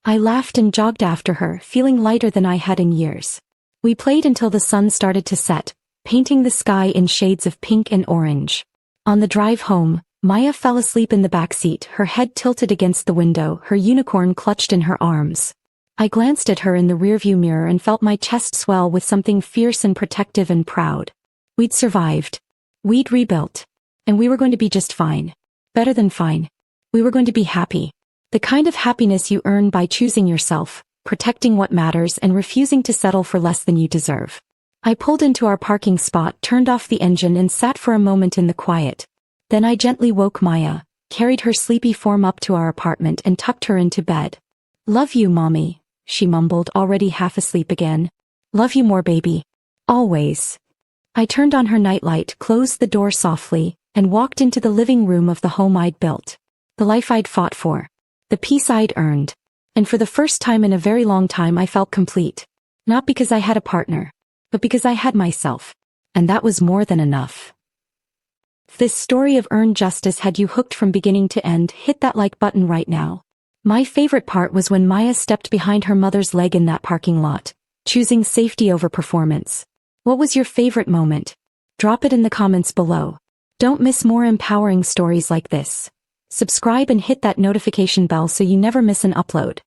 I laughed and jogged after her, feeling lighter than I had in years. We played until the sun started to set, painting the sky in shades of pink and orange. On the drive home, Maya fell asleep in the back seat, her head tilted against the window, her unicorn clutched in her arms. I glanced at her in the rearview mirror and felt my chest swell with something fierce and protective and proud. We'd survived. We'd rebuilt. And we were going to be just fine. Better than fine. We were going to be happy. The kind of happiness you earn by choosing yourself, protecting what matters and refusing to settle for less than you deserve. I pulled into our parking spot, turned off the engine and sat for a moment in the quiet. Then I gently woke Maya, carried her sleepy form up to our apartment and tucked her into bed. "Love you, Mommy," she mumbled, already half asleep again. "Love you more, baby. Always." I turned on her nightlight, closed the door softly, and walked into the living room of the home I'd built. The life I'd fought for. The peace I'd earned. And for the first time in a very long time I felt complete. Not because I had a partner, but because I had myself. And that was more than enough. If this story of earned justice had you hooked from beginning to end, hit that like button right now. My favorite part was when Maya stepped behind her mother's leg in that parking lot, choosing safety over performance. What was your favorite moment? Drop it in the comments below. Don't miss more empowering stories like this. Subscribe and hit that notification bell so you never miss an upload.